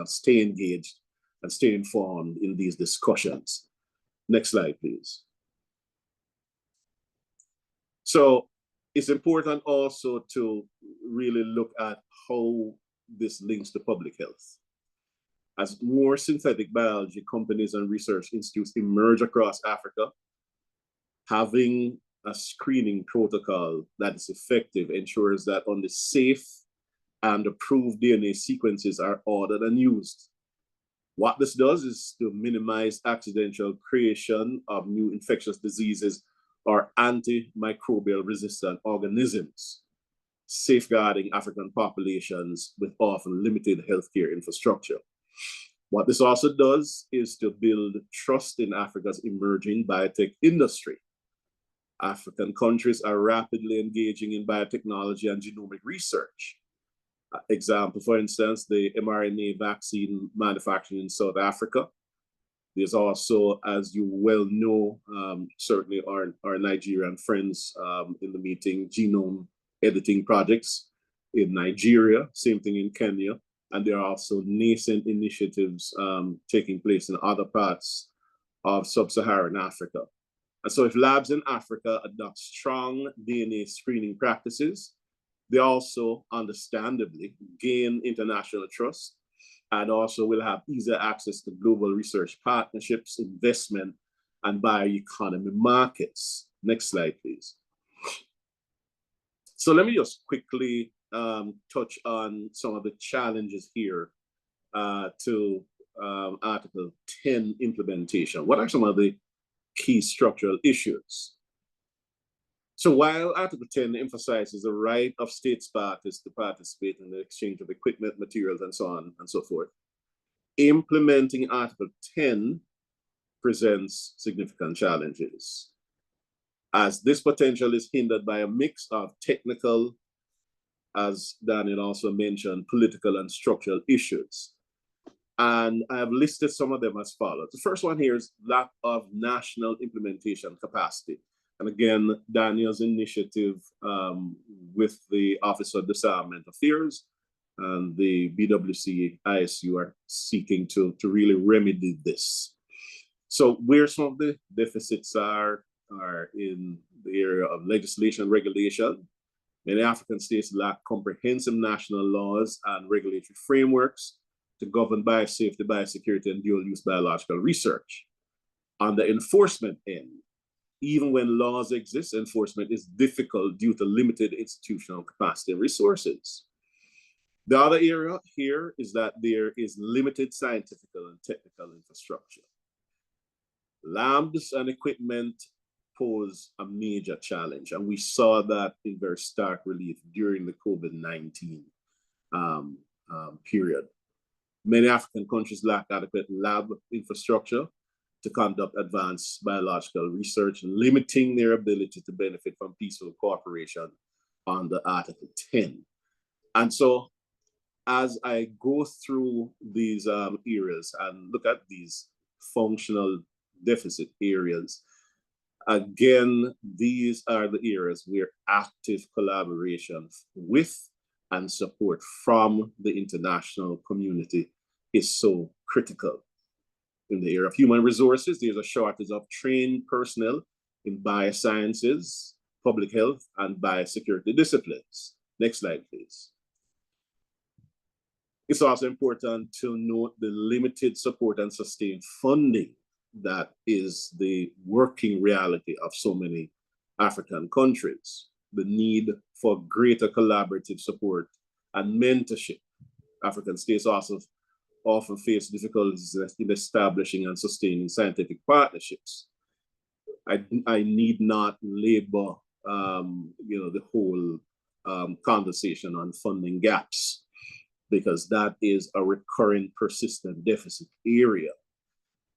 stay engaged and stay informed in these discussions. Next slide, please. So it's important also to really look at how this links to public health. As more synthetic biology companies and research institutes emerge across Africa, having a screening protocol that is effective ensures that only safe and approved DNA sequences are ordered and used. What this does is to minimize accidental creation of new infectious diseases or antimicrobial resistant organisms, safeguarding African populations with often limited healthcare infrastructure. What this also does is to build trust in Africa's emerging biotech industry. African countries are rapidly engaging in biotechnology and genomic research. Example, for instance, the mRNA vaccine manufacturing in South Africa. There's also, as you well know, certainly our Nigerian friends in the meeting, genome editing projects in Nigeria, same thing in Kenya. And there are also nascent initiatives taking place in other parts of sub-Saharan Africa. And so if labs in Africa adopt strong DNA screening practices, they also understandably gain international trust and also will have easier access to global research partnerships, investment, and bioeconomy markets. Next slide, please. So let me just quickly touch on some of the challenges here to Article 10 implementation. What are some of the key structural issues? So while Article 10 emphasizes the right of states parties to participate in the exchange of equipment, materials, and so on and so forth, implementing Article 10 presents significant challenges, as this potential is hindered by a mix of technical, as Daniel also mentioned, political and structural issues. And I have listed some of them as follows. The first one here is lack of national implementation capacity. And again, Daniel's initiative with the Office of Disarmament Affairs and the BWC ISU are seeking to really remedy this. So where some of the deficits are in the area of legislation regulation. Many African states lack comprehensive national laws and regulatory frameworks to govern biosafety, biosecurity, and dual-use biological research. On the enforcement end, even when laws exist, enforcement is difficult due to limited institutional capacity and resources. The other area here is that there is limited scientific and technical infrastructure. Labs and equipment pose a major challenge, and we saw that in very stark relief during the COVID-19 period. Many African countries lack adequate lab infrastructure to conduct advanced biological research, limiting their ability to benefit from peaceful cooperation under Article 10. And so as I go through these areas and look at these functional deficit areas, again, these are the areas where active collaboration with and support from the international community is so critical. In the area of human resources, there's a shortage of trained personnel in biosciences, public health, and biosecurity disciplines. Next slide, please. It's also important to note the limited support and sustained funding that is the working reality of so many African countries. The need for greater collaborative support and mentorship. African states also often face difficulties in establishing and sustaining scientific partnerships. I need not labor, the whole conversation on funding gaps. because that is a recurring persistent deficit area.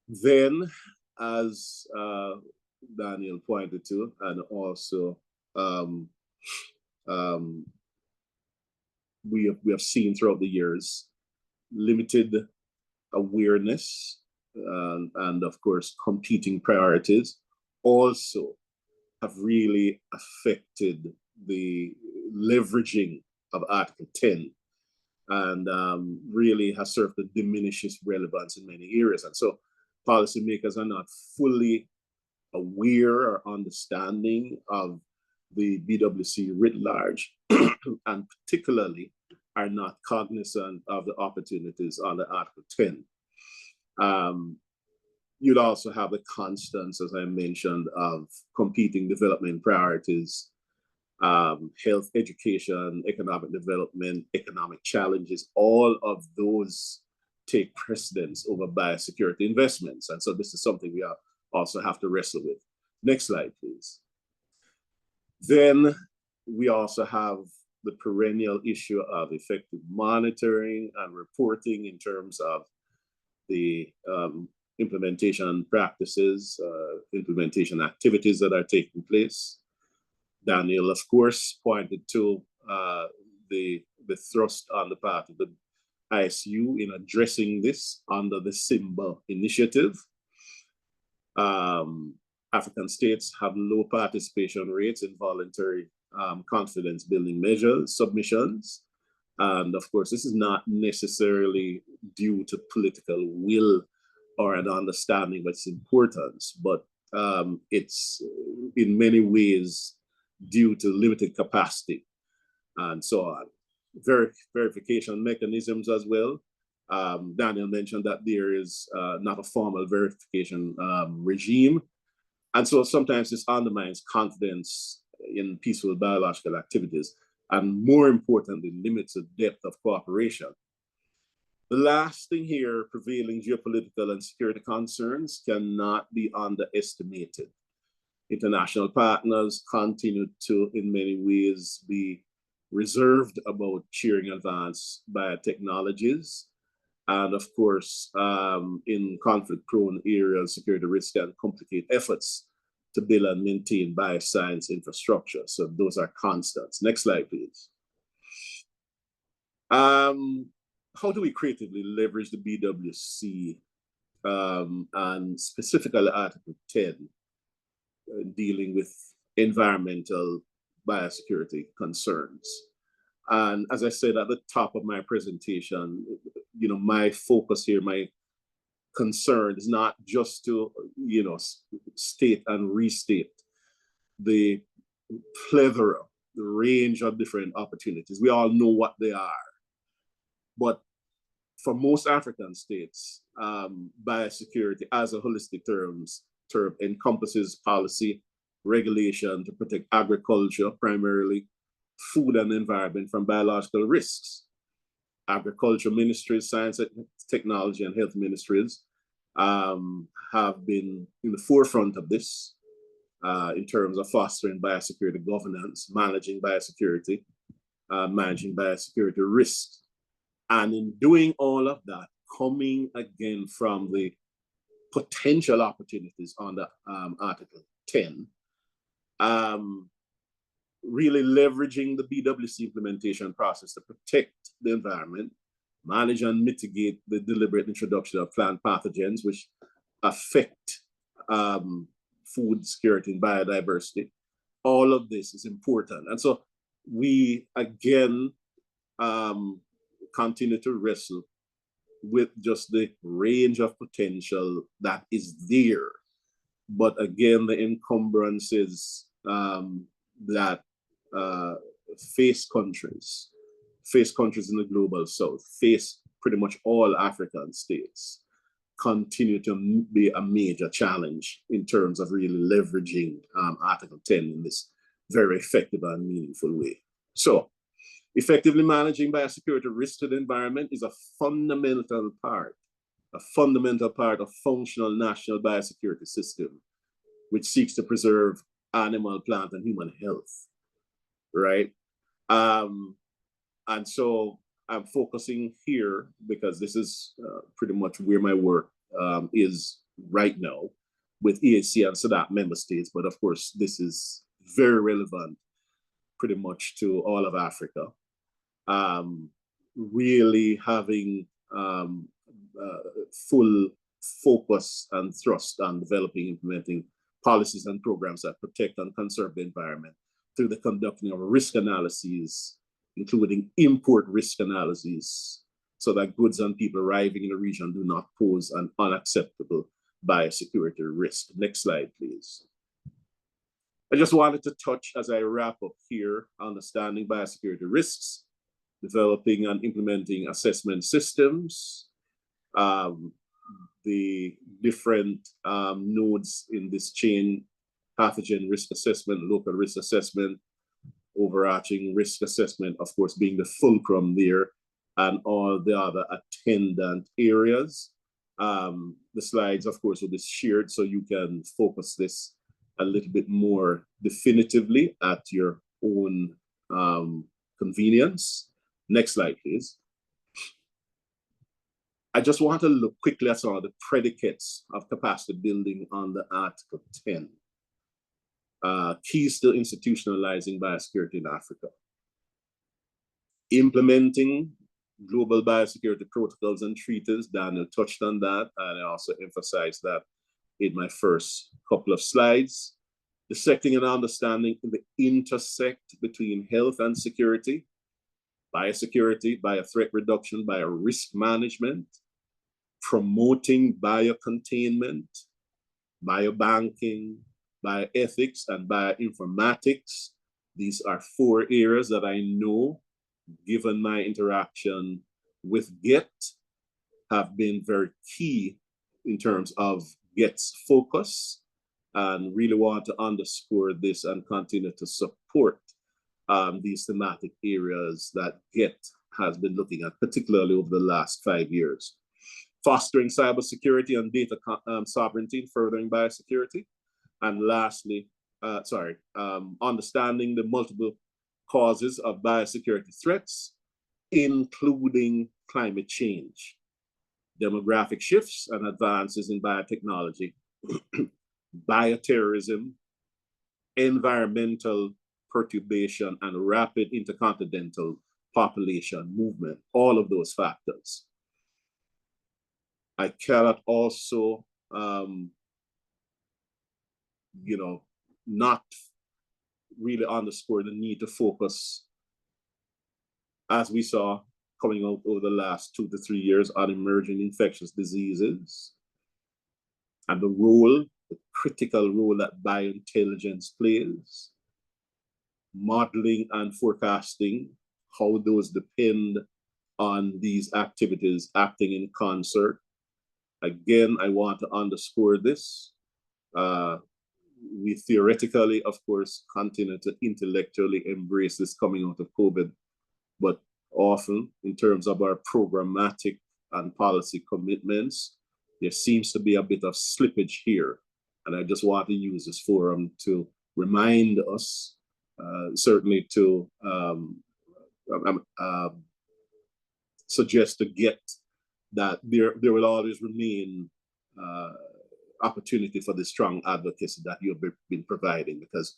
Then, as Daniel pointed to, and also we have seen throughout the years, limited awareness and of course competing priorities also have really affected the leveraging of Article 10 and really has served to diminish its relevance in many areas. And so policymakers are not fully aware or understanding of the BWC writ large, and particularly are not cognizant of the opportunities under Article 10. You'd also have the constants, as I mentioned, of competing development priorities, health, education, economic development, economic challenges. All of those take precedence over biosecurity investments. And so this is something we also have to wrestle with. Next slide, please. Then we also have the perennial issue of effective monitoring and reporting in terms of the implementation practices, implementation activities that are taking place. Daniel, of course, pointed to the thrust on the part of the ISU in addressing this under the SIMBA initiative. African states have low participation rates in voluntary confidence building measures, submissions. And of course, this is not necessarily due to political will or an understanding of its importance, but it's in many ways due to limited capacity and so on. Verification mechanisms as well. Daniel mentioned that there is not a formal verification regime. And so sometimes this undermines confidence in peaceful biological activities, and more importantly, limits the depth of cooperation. The last thing here, prevailing geopolitical and security concerns cannot be underestimated. International partners continue to, in many ways, be reserved about cheering advanced biotechnologies. And of course, in conflict-prone areas, security risks can complicate efforts to build and maintain bioscience infrastructure. So those are constants. Next slide, please. How do we creatively leverage the BWC and specifically Article 10 dealing with environmental biosecurity concerns? And as I said at the top of my presentation, you know, my focus here, my concern is not just to, you know, state and restate the plethora, the range of different opportunities. We all know what they are. But for most African states, biosecurity as a holistic term encompasses policy, regulation to protect agriculture, primarily food and environment from biological risks. Agriculture ministries, science and technology, and health ministries have been in the forefront of this in terms of fostering biosecurity governance, managing biosecurity risks. And in doing all of that, coming again from the potential opportunities under Article 10, really leveraging the BWC implementation process to protect the environment, manage and mitigate the deliberate introduction of plant pathogens which affect food security and biodiversity. All of this is important. And so we, again, continue to wrestle with just the range of potential that is there. But again, the encumbrances that face countries in the global south, face pretty much all African states, continue to be a major challenge in terms of really leveraging Article 10 in this very effective and meaningful way. So effectively managing biosecurity risk to the environment is a fundamental part of functional national biosecurity system, which seeks to preserve animal, plant, and human health, right? And so I'm focusing here because this is pretty much where my work is right now with EAC and SADC member states. But of course, this is very relevant pretty much to all of Africa. Really having full focus and thrust on developing, implementing policies and programs that protect and conserve the environment through the conducting of risk analyses, including import risk analyses, so that goods and people arriving in the region do not pose an unacceptable biosecurity risk. Next slide, please. I just wanted to touch, as I wrap up here, understanding biosecurity risks, developing and implementing assessment systems, the different nodes in this chain: pathogen risk assessment, local risk assessment, overarching risk assessment, of course, being the fulcrum there, and all the other attendant areas. The slides, of course, will be shared so you can focus this a little bit more definitively at your own convenience. Next slide, please. I just want to look quickly at some of the predicates of capacity building under Article 10. Keys to institutionalizing biosecurity in Africa. Implementing global biosecurity protocols and treaties. Daniel touched on that, and I also emphasized that in my first couple of slides. Dissecting and understanding the intersect between health and security, biosecurity, biothreat reduction, biorisk management, promoting biocontainment, biobanking, bioethics, and bioinformatics. These are 4 areas that I know, given my interaction with GET, have been very key in terms of GET's focus, and really want to underscore this and continue to support these thematic areas that GET has been looking at, particularly over the last 5 years. Fostering cybersecurity and data sovereignty, furthering biosecurity. And lastly, understanding the multiple causes of biosecurity threats, including climate change, demographic shifts and advances in biotechnology, bioterrorism, environmental perturbation, and rapid intercontinental population movement, all of those factors. I cannot also, not really underscore the need to focus, as we saw coming out over the last 2 to 3 years, on emerging infectious diseases and the critical role that biointelligence plays, modeling and forecasting, how those depend on these activities acting in concert. Again, I want to underscore this. We theoretically, of course, continue to intellectually embrace this coming out of COVID, but often in terms of our programmatic and policy commitments, there seems to be a bit of slippage here. And I just want to use this forum to remind us, certainly to suggest to GET that there will always remain opportunity for the strong advocacy that you have been providing, because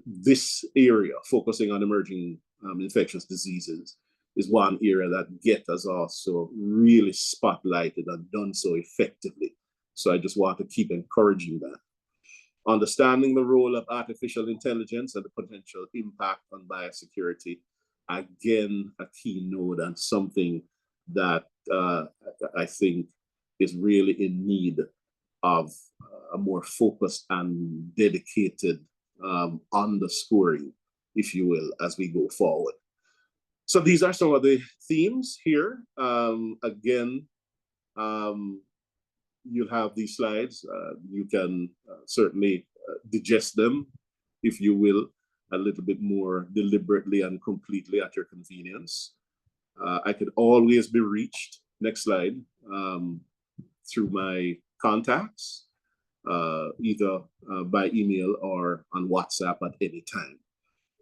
this area, focusing on emerging infectious diseases, is one area that GET has also really spotlighted and done so effectively. So I just want to keep encouraging that. Understanding the role of artificial intelligence and the potential impact on biosecurity, again, a key node and something that I think is really in need of a more focused and dedicated underscoring, if you will, as we go forward. So these are some of the themes here. Again, you'll have these slides. You can certainly digest them, if you will, a little bit more deliberately and completely at your convenience. I could always be reached, next slide, through my contacts, either by email or on WhatsApp at any time.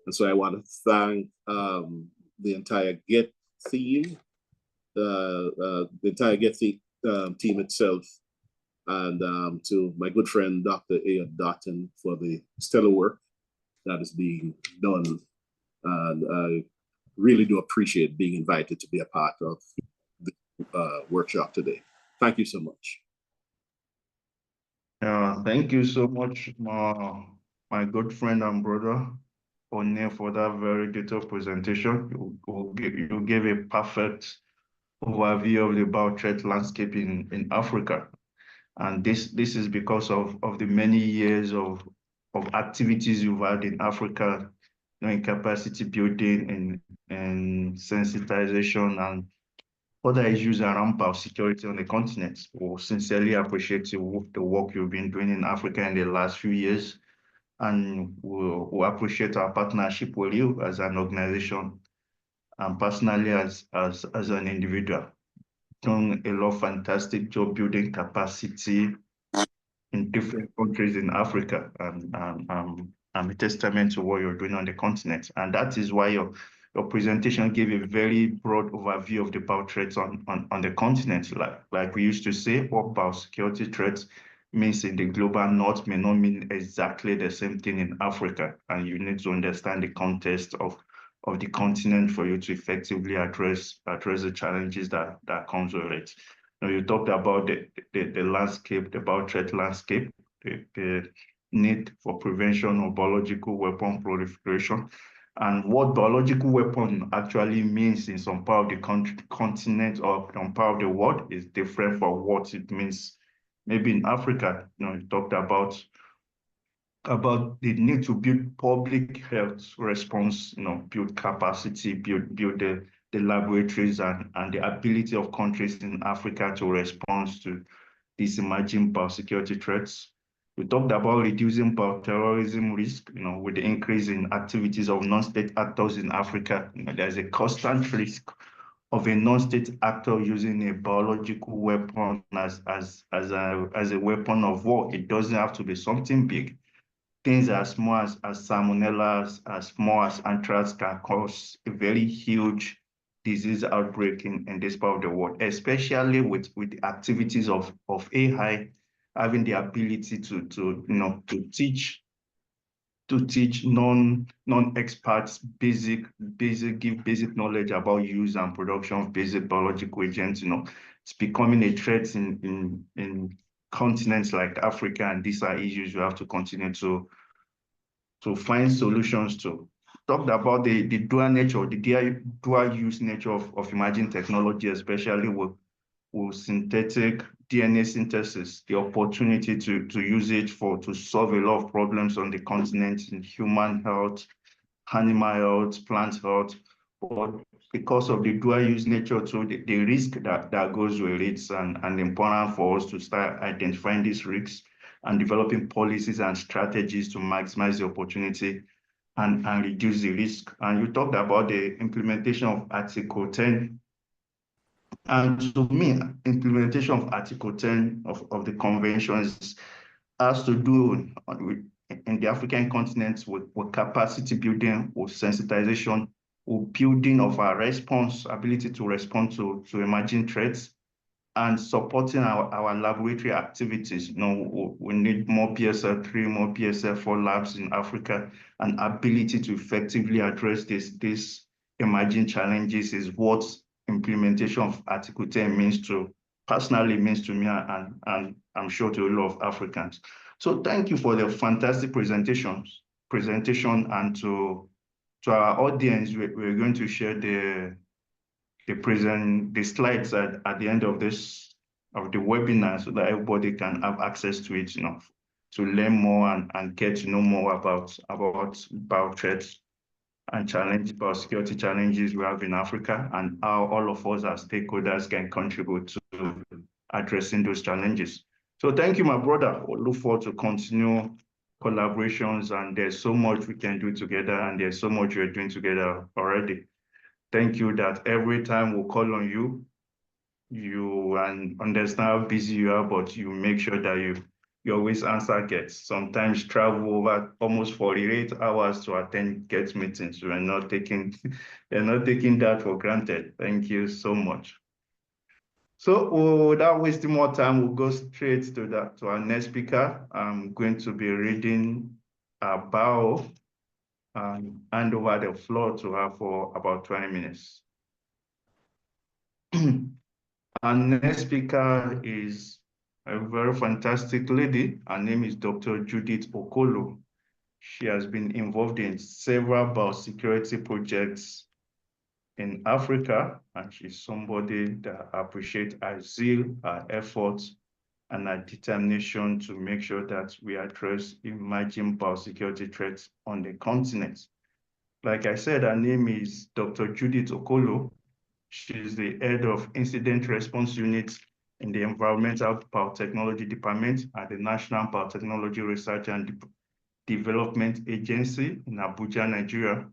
And so I want to thank the entire GET theme, the entire Get team itself, and to my good friend, Dr. A. Dotton, for the stellar work that is being done. And I really do appreciate being invited to be a part of the workshop today. Thank you so much. Thank you so much, my good friend and brother, One, for that very detailed presentation. You gave a perfect overview of the biothreat landscape in Africa. And this is because of the many years of activities you've had in Africa, in capacity building and sensitization and other issues around biosecurity on the continent. We sincerely appreciate the work you've been doing in Africa in the last few years. And we appreciate our partnership with you as an organization and personally as an individual. Done a lot of fantastic job building capacity in different countries in Africa, and I'm a testament to what you're doing on the continent. And that is why your presentation gave a very broad overview of the biothreats on the continent. Like we used to say, what biosecurity threats means in the global north may not mean exactly the same thing in Africa. And you need to understand the context of the continent for you to effectively address the challenges that comes with it. Now, you talked about the landscape, the biothreat landscape, the need for prevention of biological weapon proliferation, and what biological weapon actually means in some part of the continent or some part of the world is different from what it means maybe in Africa. You talked about the need to build public health response, build capacity, build the laboratories and the ability of countries in Africa to respond to these emerging biosecurity threats. We talked about reducing bioterrorism risk, with the increase in activities of non-state actors in Africa. There's a constant risk of a non-state actor using a biological weapon as a weapon of war. It doesn't have to be something big. Things as small as salmonella, as small as anthrax can cause a very huge disease outbreak in this part of the world, especially with the activities of AI having the ability to teach non-experts give basic knowledge about use and production of basic biological agents. It's becoming a threat in continents like Africa, and these are issues you have to continue to find solutions to. Talked about the dual nature, the dual use nature of emerging technology, especially with synthetic DNA synthesis, the opportunity to use it to solve a lot of problems on the continent in human health, animal health, plant health. But because of the dual use nature, too, the risk that goes with it, and important for us to start identifying these risks and developing policies and strategies to maximize the opportunity and reduce the risk. And you talked about the implementation of Article 10. And to me, implementation of Article 10 of the conventions has to do in the African continent with capacity building, with sensitization, with building of our ability to respond to emerging threats, and supporting our laboratory activities. We need more PSL3, more PSL4 labs in Africa, and ability to effectively address these emerging challenges is what implementation of Article 10 personally means to me, and I'm sure to a lot of Africans. So thank you for the fantastic presentation, and to our audience, we're going to share the slides at the end of the webinar, so that everybody can have access to it, to learn more and get to know more about biothreats and biosecurity challenges we have in Africa, and how all of us as stakeholders can contribute to addressing those challenges. So thank you, my brother. We'll look forward to continue collaborations, and there's so much we can do together, and there's so much we're doing together already. Thank you that every time we call on you, you understand how busy you are, but you make sure that you always answer GETS. Sometimes travel over almost 48 hours to attend GETS meetings. We're not taking, you're not taking that for granted. Thank you so much. So without wasting more time, we'll go straight to our next speaker. I'm going to be reading a bio and hand over the floor to her for about 20 minutes. Our next speaker is a very fantastic lady. Her name is Dr. Judith Okolo. She has been involved in several biosecurity projects in Africa, and she's somebody that appreciates her zeal, her efforts, and her determination to make sure that we address emerging biosecurity threats on the continent. Like I said, her name is Dr. Judith Okolo. She's the head of Incident Response Unit in the Environmental Biotechnology Department at the National Biotechnology Research and Development Agency in Abuja, Nigeria.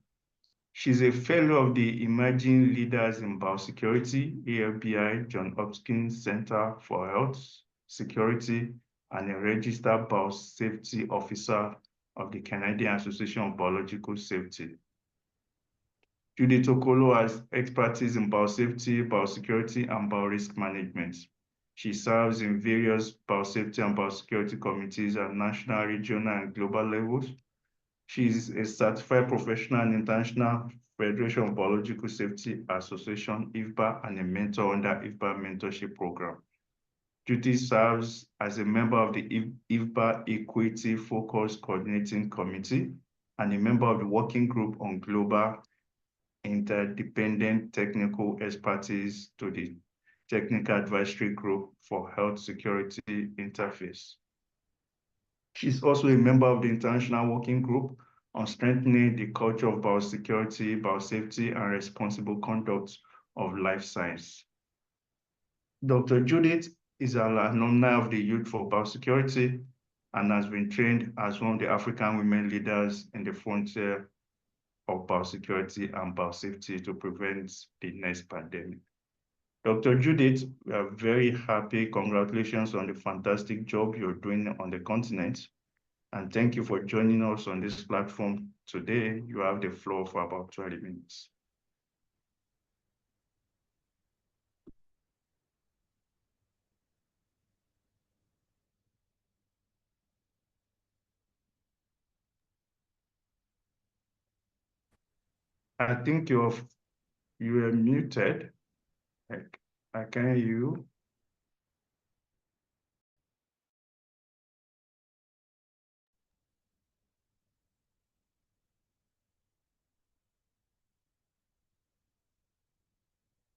She's a fellow of the Emerging Leaders in Biosecurity, AFBI, John Hopkins Center for Health Security, and a registered biosafety officer of the Canadian Association of Biological Safety. Judith Okolo has expertise in biosafety, biosecurity, and biorisk management. She serves in various biosafety and biosecurity committees at national, regional, and global levels. She is a certified professional in International Federation of Biological Safety Association, IFBA, and a mentor under IFBA mentorship program. Judith serves as a member of the IFBA Equity Focus Coordinating Committee and a member of the Working Group on Global Interdependent Technical Expertise to the Technical Advisory Group for Health Security Interface. She's also a member of the International Working Group on Strengthening the Culture of Biosecurity, Biosafety, and Responsible Conduct of Life Science. Dr. Judith is an alumni of the Youth for Biosecurity and has been trained as one of the African women leaders in the frontier of biosecurity and biosafety to prevent the next pandemic. Dr. Judith, we are very happy. Congratulations on the fantastic job you're doing on the continent. And thank you for joining us on this platform today. You have the floor for about 20 minutes. I think you are muted. I can hear you.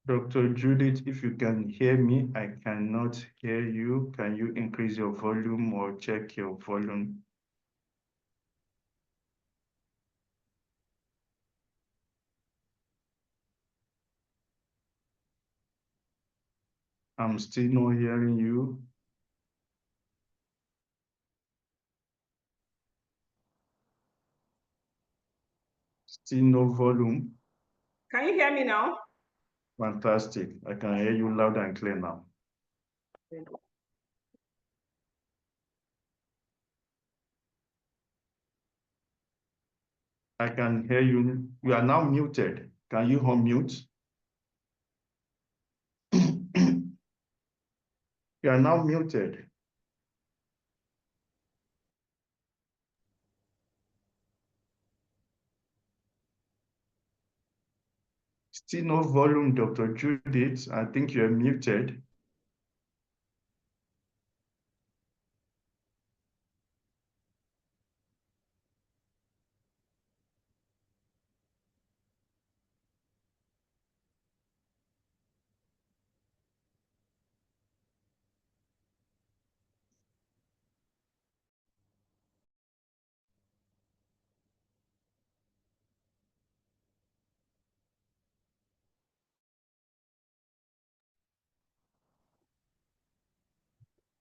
Dr. Judith, if you can hear me, I cannot hear you. Can you increase your volume or check your volume? I'm still not hearing you. Still no volume. Can you hear me now? Fantastic. I can hear you loud and clear now. I can hear you. You are now muted. Can you unmute? You are now muted. Still no volume, Dr. Judith. I think you're muted.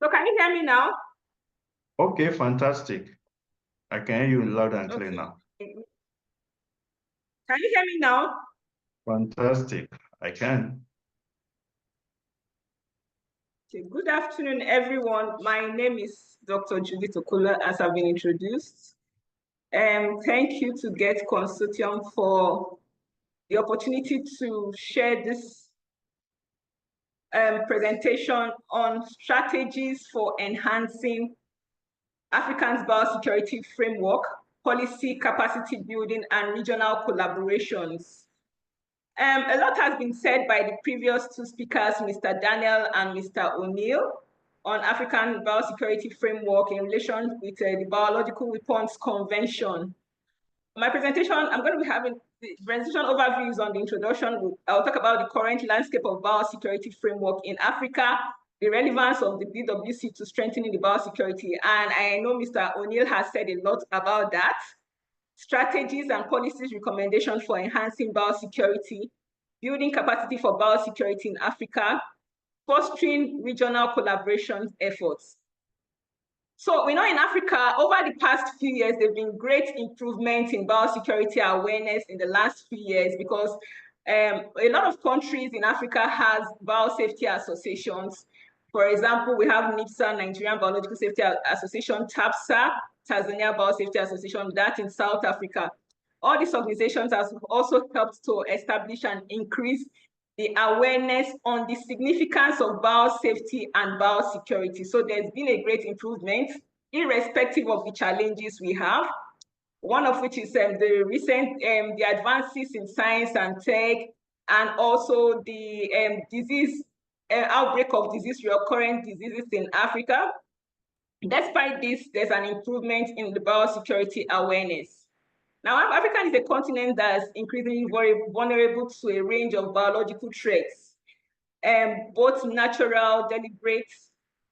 So can you hear me now? Okay, fantastic. I can hear you loud and clear now. Can you hear me now? Fantastic. I can. Okay, good afternoon, everyone. My name is Dr. Judith Okola, as I've been introduced. Thank you to Get Consortium for the opportunity to share this presentation on strategies for enhancing Africa's biosecurity framework, policy capacity building, and regional collaborations. A lot has been said by the previous two speakers, Mr. Daniel and Mr. O'Neill, on African biosecurity framework in relation with the Biological Weapons Convention. My presentation, I'm going to be having the presentation overviews on the introduction. I'll talk about the current landscape of biosecurity framework in Africa, the relevance of the BWC to strengthening the biosecurity. And I know Mr. O'Neill has said a lot about that. Strategies and policies recommendations for enhancing biosecurity, building capacity for biosecurity in Africa, fostering regional collaboration efforts. So we know in Africa, over the past few years, there have been great improvements in biosecurity awareness in the last few years because a lot of countries in Africa has biosafety associations. For example, we have NIPSA, Nigerian Biological Safety Association, TAPSA, Tanzania Biosafety Association, that in South Africa. All these organizations have also helped to establish and increase the awareness on the significance of biosafety and biosecurity. So there's been a great improvement, irrespective of the challenges we have. One of which is the recent the advances in science and tech, and also the disease outbreak of recurrent diseases in Africa. Despite this, there's an improvement in the biosecurity awareness. Now, Africa is a continent that's increasingly vulnerable to a range of biological threats, both natural, deliberate,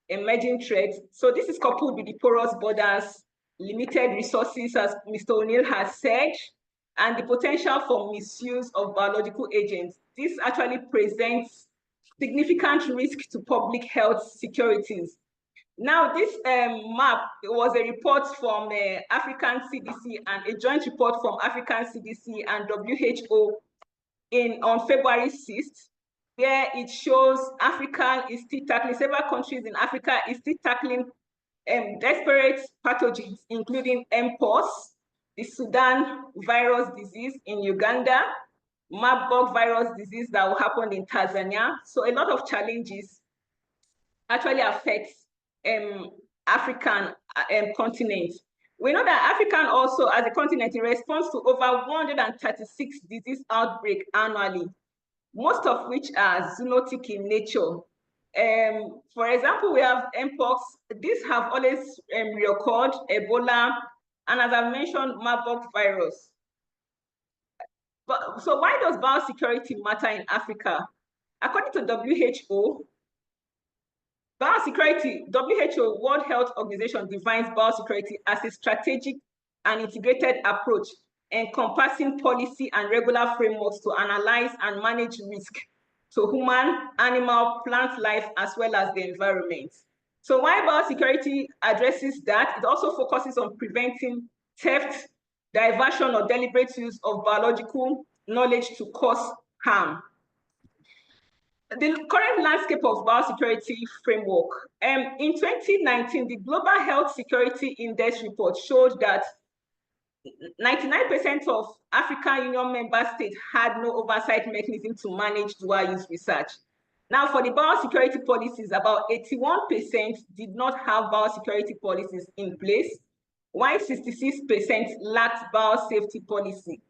emerging threats. So this is coupled with the porous borders, limited resources, as Mr. O'Neill has said, and the potential for misuse of biological agents. This actually presents significant risk to public health securities. Now, this map was a report from African CDC and a joint report from African CDC and WHO on February 6th, where it shows Africa is still tackling, several countries in Africa is still tackling desperate pathogens, including Mpox, the Sudan virus disease in Uganda, Marburg virus disease that happened in Tanzania. So a lot of challenges actually affect African continent. We know that African also, as a continent, responds to over 136 disease outbreaks annually, most of which are zoonotic in nature. For example, we have Mpox. These have always reoccurred, Ebola, and as I mentioned, Marburg virus. So why does biosecurity matter in Africa? According to WHO, biosecurity, WHO, World Health Organization, defines biosecurity as a strategic and integrated approach encompassing policy and regular frameworks to analyze and manage risk to human, animal, plant life, as well as the environment. So while biosecurity addresses that, it also focuses on preventing theft, diversion, or deliberate use of biological knowledge to cause harm. The current landscape of biosecurity framework. In 2019, the Global Health Security Index report showed that 99% of African Union member states had no oversight mechanism to manage dual-use research. Now, for the biosecurity policies, about 81% did not have biosecurity policies in place, while 66% lacked biosafety policy.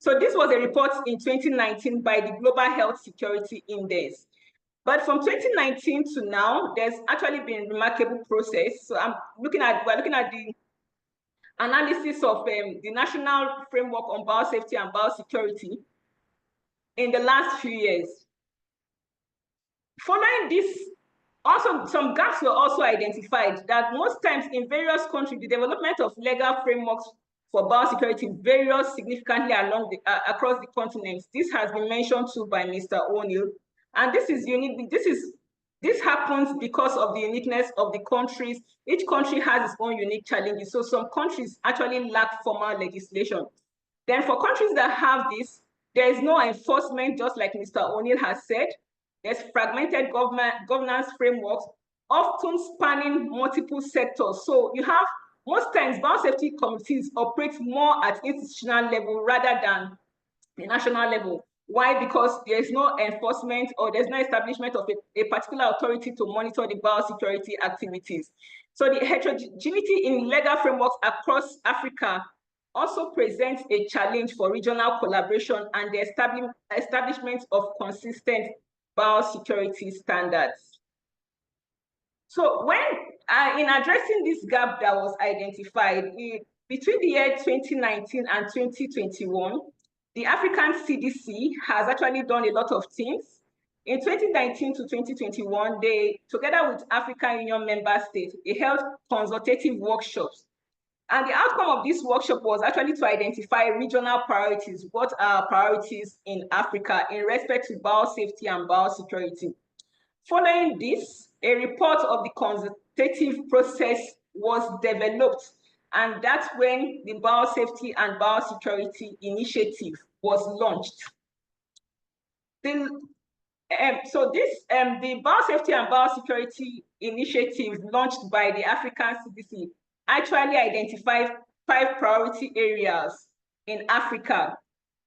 So this was a report in 2019 by the Global Health Security Index. But from 2019 to now, there's actually been a remarkable process. So we're looking at the analysis of the National Framework on Biosafety and Biosecurity in the last few years. Following this, also some gaps were also identified that most times in various countries, the development of legal frameworks for biosecurity varies significantly across the continents. This has been mentioned too by Mr. O'Neill, and this is unique. This happens because of the uniqueness of the countries. Each country has its own unique challenges. So some countries actually lack formal legislation. Then for countries that have this, there is no enforcement, just like Mr. O'Neill has said. There's fragmented governance frameworks, often spanning multiple sectors. So you have, most times, biosafety committees operate more at institutional level rather than the national level. Why? Because there's no enforcement or there's no establishment of a particular authority to monitor the biosecurity activities. So the heterogeneity in legal frameworks across Africa also presents a challenge for regional collaboration and the establishment of consistent biosecurity standards. So when, in addressing this gap that was identified, between the year 2019 and 2021, the African CDC has actually done a lot of things. In 2019 to 2021, they, together with African Union member states, they held consultative workshops. And the outcome of this workshop was actually to identify regional priorities. What are priorities in Africa in respect to biosafety and biosecurity? Following this, a report of the consultative process was developed, and that's when the Biosafety and Biosecurity Initiative was launched. The Biosafety and Biosecurity Initiative launched by the African CDC actually identified 5 priority areas in Africa.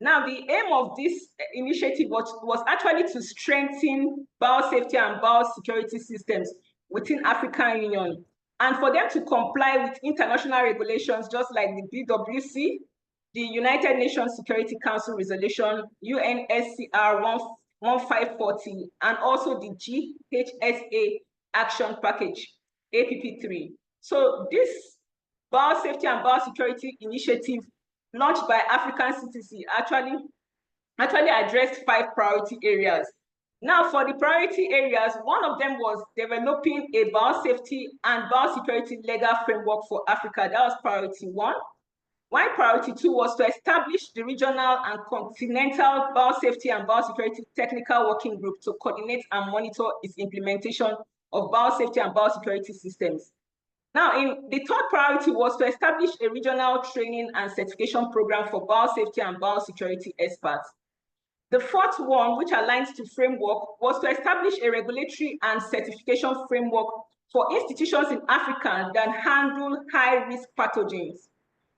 Now, the aim of this initiative was actually to strengthen biosafety and biosecurity systems within African Union, and for them to comply with international regulations just like the BWC, the United Nations Security Council Resolution, UNSCR 1540, and also the GHSA Action Package, APP3. So this Biosafety and Biosecurity Initiative launched by African CDC actually addressed 5 priority areas. Now, for the priority areas, one of them was developing a biosafety and biosecurity legal framework for Africa. That was priority 1. While priority 2 was to establish the regional and continental biosafety and biosecurity technical working group to coordinate and monitor its implementation of biosafety and biosecurity systems. Now, in the 3rd priority was to establish a regional training and certification program for biosafety and biosecurity experts. The 4th one, which aligns to framework, was to establish a regulatory and certification framework for institutions in Africa that handle high-risk pathogens.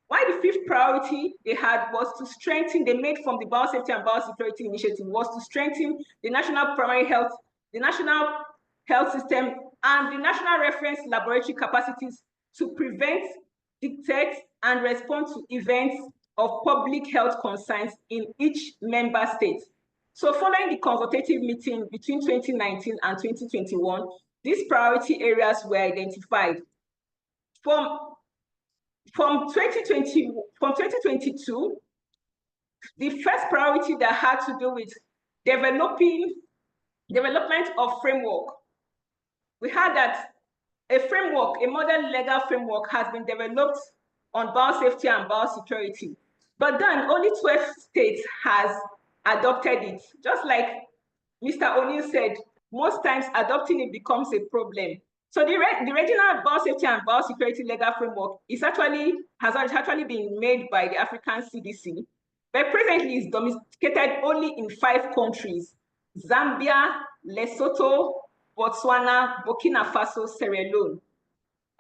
While the 5th priority they had was to strengthen, they made from the Biosafety and Biosecurity Initiative, was to strengthen the national primary health, the national health system, and the national reference laboratory capacities to prevent, detect, and respond to events of public health concerns in each member state. So following the consultative meeting between 2019 and 2021, these priority areas were identified. From 2022, the first priority that had to do with development of framework, we had that a framework, a modern legal framework has been developed on biosafety and biosecurity, but then only 12 states has adopted it. Just like Mr. O'Neill said, most times adopting it becomes a problem. So the regional biosafety and biosecurity legal framework has actually been made by the African CDC, but presently is domesticated only in 5 countries: Zambia, Lesotho, Botswana, Burkina Faso, Sierra Leone.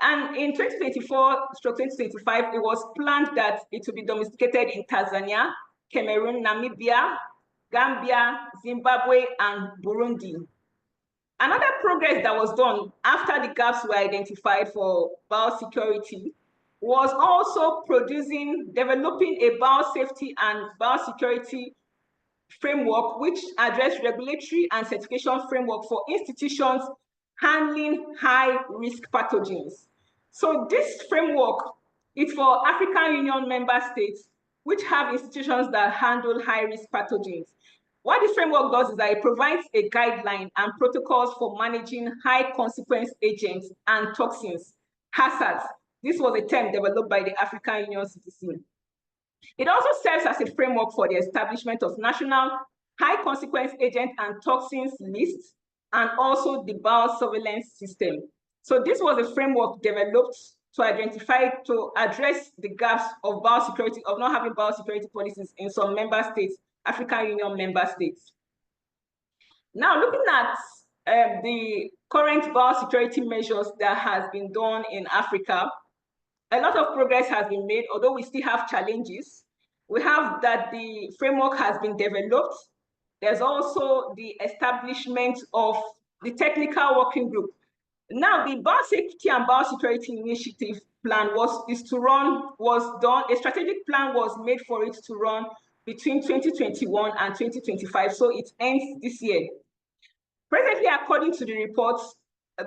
And in 2024-2025, it was planned that it would be domesticated in Tanzania, Cameroon, Namibia, Gambia, Zimbabwe, and Burundi. Another progress that was done after the gaps were identified for biosecurity was also developing a biosafety and biosecurity framework which addressed regulatory and certification framework for institutions handling high-risk pathogens. So this framework is for African Union member states which have institutions that handle high-risk pathogens. What this framework does is that it provides a guideline and protocols for managing high-consequence agents and toxins, hazards. This was a term developed by the African Union CDC. It also serves as a framework for the establishment of national high-consequence agent and toxins lists, and also the biosurveillance system. So this was a framework developed to address the gaps of biosecurity, of not having biosecurity policies in some member states, African Union member states. Now, looking at the current biosecurity measures that has been done in Africa, a lot of progress has been made, although we still have challenges. We have that the framework has been developed. There's also the establishment of the technical working group. Now, the Biosafety and Biosecurity Initiative plan was done. A strategic plan was made for it to run between 2021 and 2025, so it ends this year. Presently, according to the reports,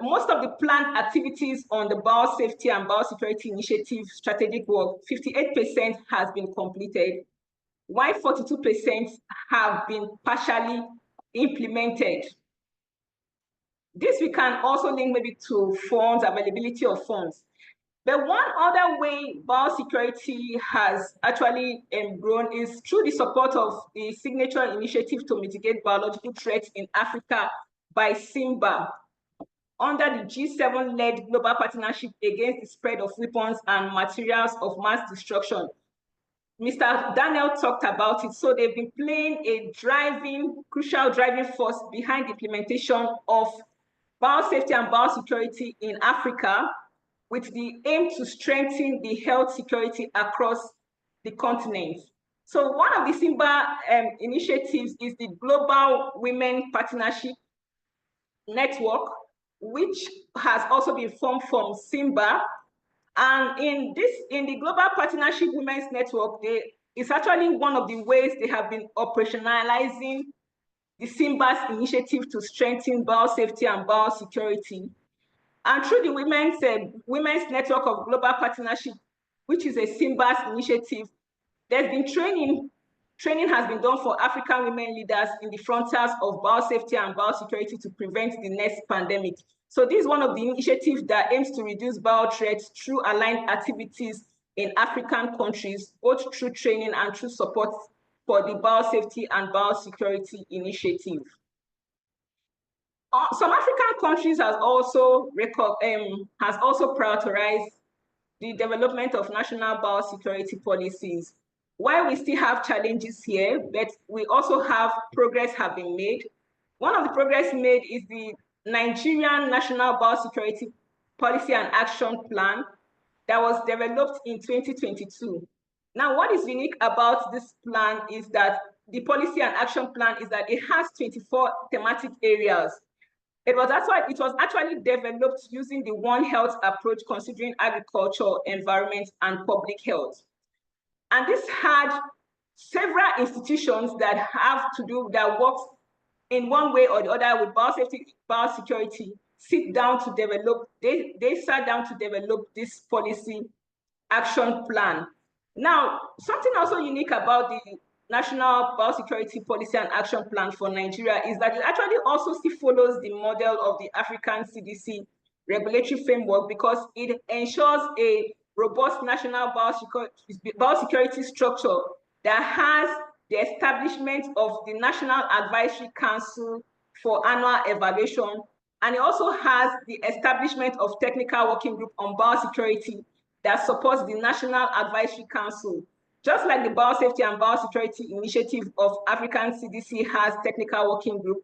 most of the planned activities on the Biosafety and Biosecurity Initiative strategic work, 58% has been completed, while 42% have been partially implemented. This we can also link maybe to funds, availability of funds. But one other way biosecurity has actually grown is through the support of the Signature Initiative to Mitigate Biological Threats in Africa by SIMBA, under the G7-led Global Partnership Against the Spread of Weapons and Materials of Mass Destruction. Mr. Daniel talked about it. So they've been playing a crucial driving force behind the implementation of biosafety and biosecurity in Africa, with the aim to strengthen the health security across the continent. So one of the SIMBA initiatives is the Global Women Partnership Network, which has also been formed from SIMBA. And in the Global Partnership Women's Network, it's actually one of the ways they have been operationalizing the SIMBA's initiative to strengthen biosafety and biosecurity. And through the Women's Network of Global Partnership, which is a SIMBA's initiative, there's been training. Training has been done for African women leaders in the frontiers of biosafety and biosecurity to prevent the next pandemic. So this is one of the initiatives that aims to reduce bio threats through aligned activities in African countries, both through training and through support for the biosafety and biosecurity initiative. Some African countries has also prioritized the development of national biosecurity policies. While we still have challenges here, but we also have progress have been made. One of the progress made is the Nigerian National Biosecurity Policy and Action Plan that was developed in 2022. Now, what is unique about this plan is that the policy and action plan is that it has 24 thematic areas. It was actually developed using the One Health approach, considering agriculture, environment, and public health. And this had several institutions that work in one way or the other with biosafety, biosecurity, sit down to develop, they sat down to develop this policy action plan. Now, something also unique about the National Biosecurity Policy and Action Plan for Nigeria is that it actually also still follows the model of the African CDC regulatory framework, because it ensures a robust national biosecurity structure that has the establishment of the National Advisory Council for annual evaluation, and it also has the establishment of technical working group on biosecurity that supports the National Advisory Council. Just like the Biosafety and Biosecurity Initiative of African CDC has technical working group,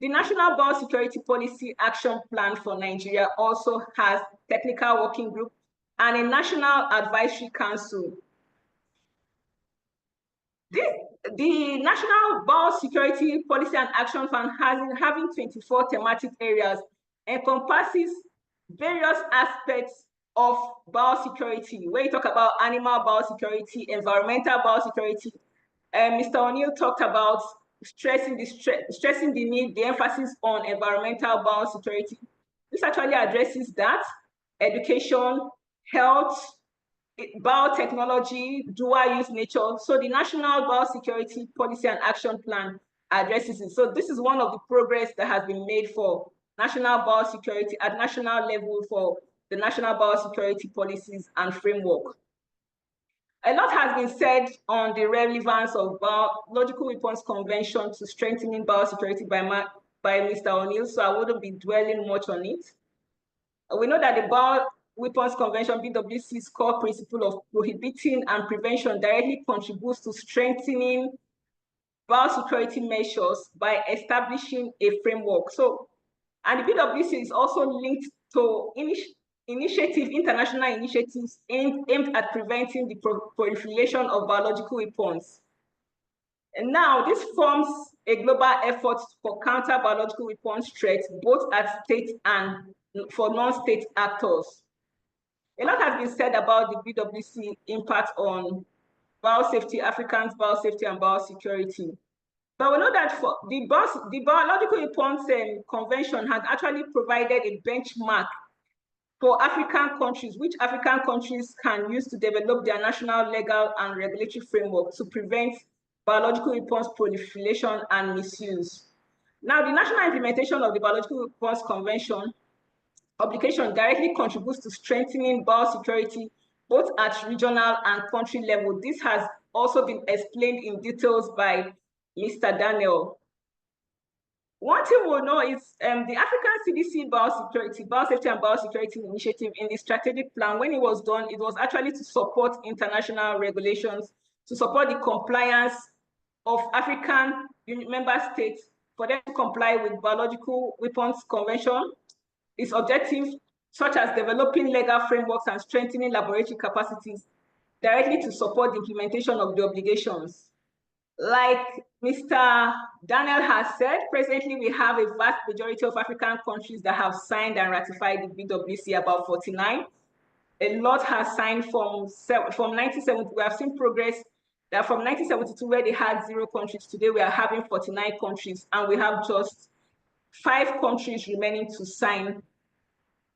the National Biosecurity Policy Action Plan for Nigeria also has technical working group and a National Advisory Council. The National Biosecurity Policy and Action Plan having 24 thematic areas encompasses various aspects of biosecurity, where you talk about animal biosecurity, environmental biosecurity. Mr. O'Neill talked about stressing the need, the emphasis on environmental biosecurity. This actually addresses that: education, health, biotechnology, dual use nature. So the National Biosecurity Policy and Action Plan addresses it. So this is one of the progress that has been made for national biosecurity at national level for the national biosecurity policies and framework. A lot has been said on the relevance of Biological Weapons Convention to strengthening biosecurity by Mr. O'Neill, so I wouldn't be dwelling much on it. We know that the Weapons Convention, BWC's core principle of prohibiting and prevention directly contributes to strengthening biosecurity measures by establishing a framework. So, and the BWC is also linked to international initiatives aimed at preventing the proliferation of biological weapons. And now this forms a global effort for counter biological weapons threats, both at state and for non-state actors. A lot has been said about the BWC impact on biosafety, Africans' biosafety and biosecurity. But we know that for the Biological Weapons Convention has actually provided a benchmark for African countries, which African countries can use to develop their national legal and regulatory framework to prevent biological weapons proliferation and misuse. Now, the national implementation of the Biological Weapons Convention obligation directly contributes to strengthening biosecurity both at regional and country level. This has also been explained in details by Mr. Daniel. One thing we'll know is the African CDC Biosafety and Biosecurity Initiative in the strategic plan, when it was done, it was actually to support international regulations, to support the compliance of African member states for them to comply with Biological Weapons Convention. Its objectives, such as developing legal frameworks and strengthening laboratory capacities, directly to support the implementation of the obligations. Like Mr. Daniel has said, presently we have a vast majority of African countries that have signed and ratified the BWC, about 49. A lot has signed from 1970. We have seen progress that from 1972, where they had 0 countries, today we are having 49 countries, and we have just 5 countries remaining to sign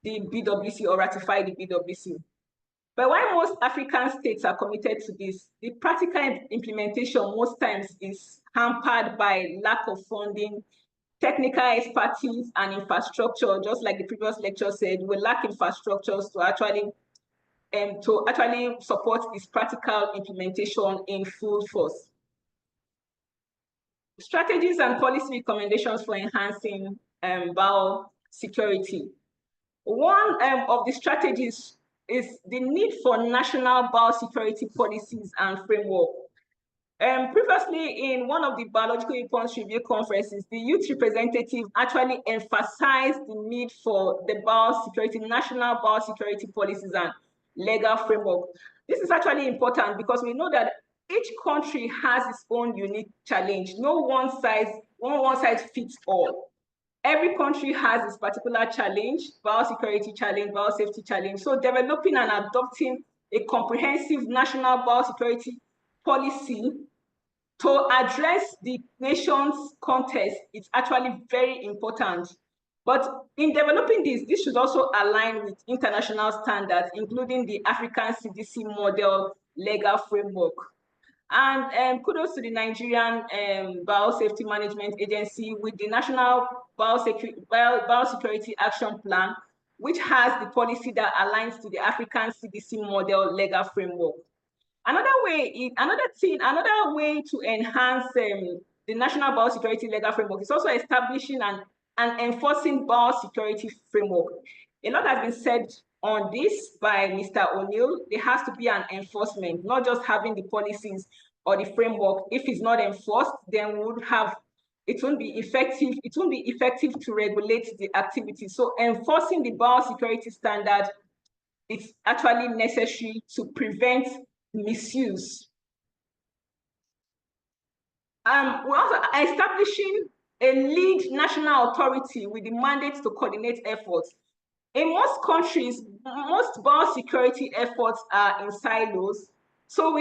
the BWC or ratify the BWC. But while most African states are committed to this, the practical implementation most times is hampered by lack of funding, technical expertise, and infrastructure. Just like the previous lecture said, we lack infrastructures to actually support its practical implementation in full force. Strategies and policy recommendations for enhancing biosecurity. One of the strategies is the need for national biosecurity policies and framework. Previously, in one of the biological weapons review conferences, the youth representative actually emphasized the need for the national biosecurity policies and legal framework. This is actually important because we know that each country has its own unique challenge. No one size fits all. Every country has its particular challenge, biosecurity challenge, biosafety challenge. So developing and adopting a comprehensive national biosecurity policy to address the nation's context is actually very important. But in developing this should also align with international standards, including the African CDC model legal framework. And kudos to the Nigerian Biosafety Management Agency with the National Biosecurity Action Plan, which has the policy that aligns to the African CDC model legal framework. Another way to enhance the National Biosecurity legal framework is also establishing and enforcing biosecurity framework. A lot has been said on this by Mr. O'Neill. There has to be an enforcement, not just having the policies or the framework. If it's not enforced, then it won't be effective. It won't be effective to regulate the activity. So enforcing the biosecurity standard is actually necessary to prevent misuse. We're also establishing a lead national authority with the mandate to coordinate efforts. In most countries, most biosecurity efforts are in silos. So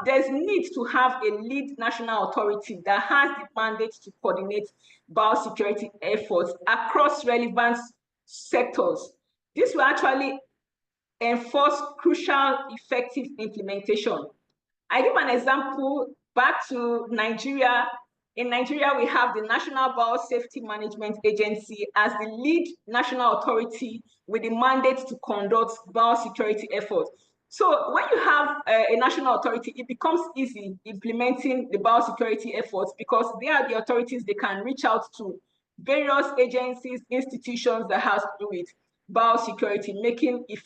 there's need to have a lead national authority that has the mandate to coordinate biosecurity efforts across relevant sectors. This will actually enforce crucial, effective implementation. I give an example back to Nigeria. In Nigeria, we have the National Biosafety Management Agency as the lead national authority with the mandate to conduct biosecurity efforts. So when you have a national authority, it becomes easy implementing the biosecurity efforts because they are the authorities they can reach out to various agencies, institutions that have to do with biosecurity, making it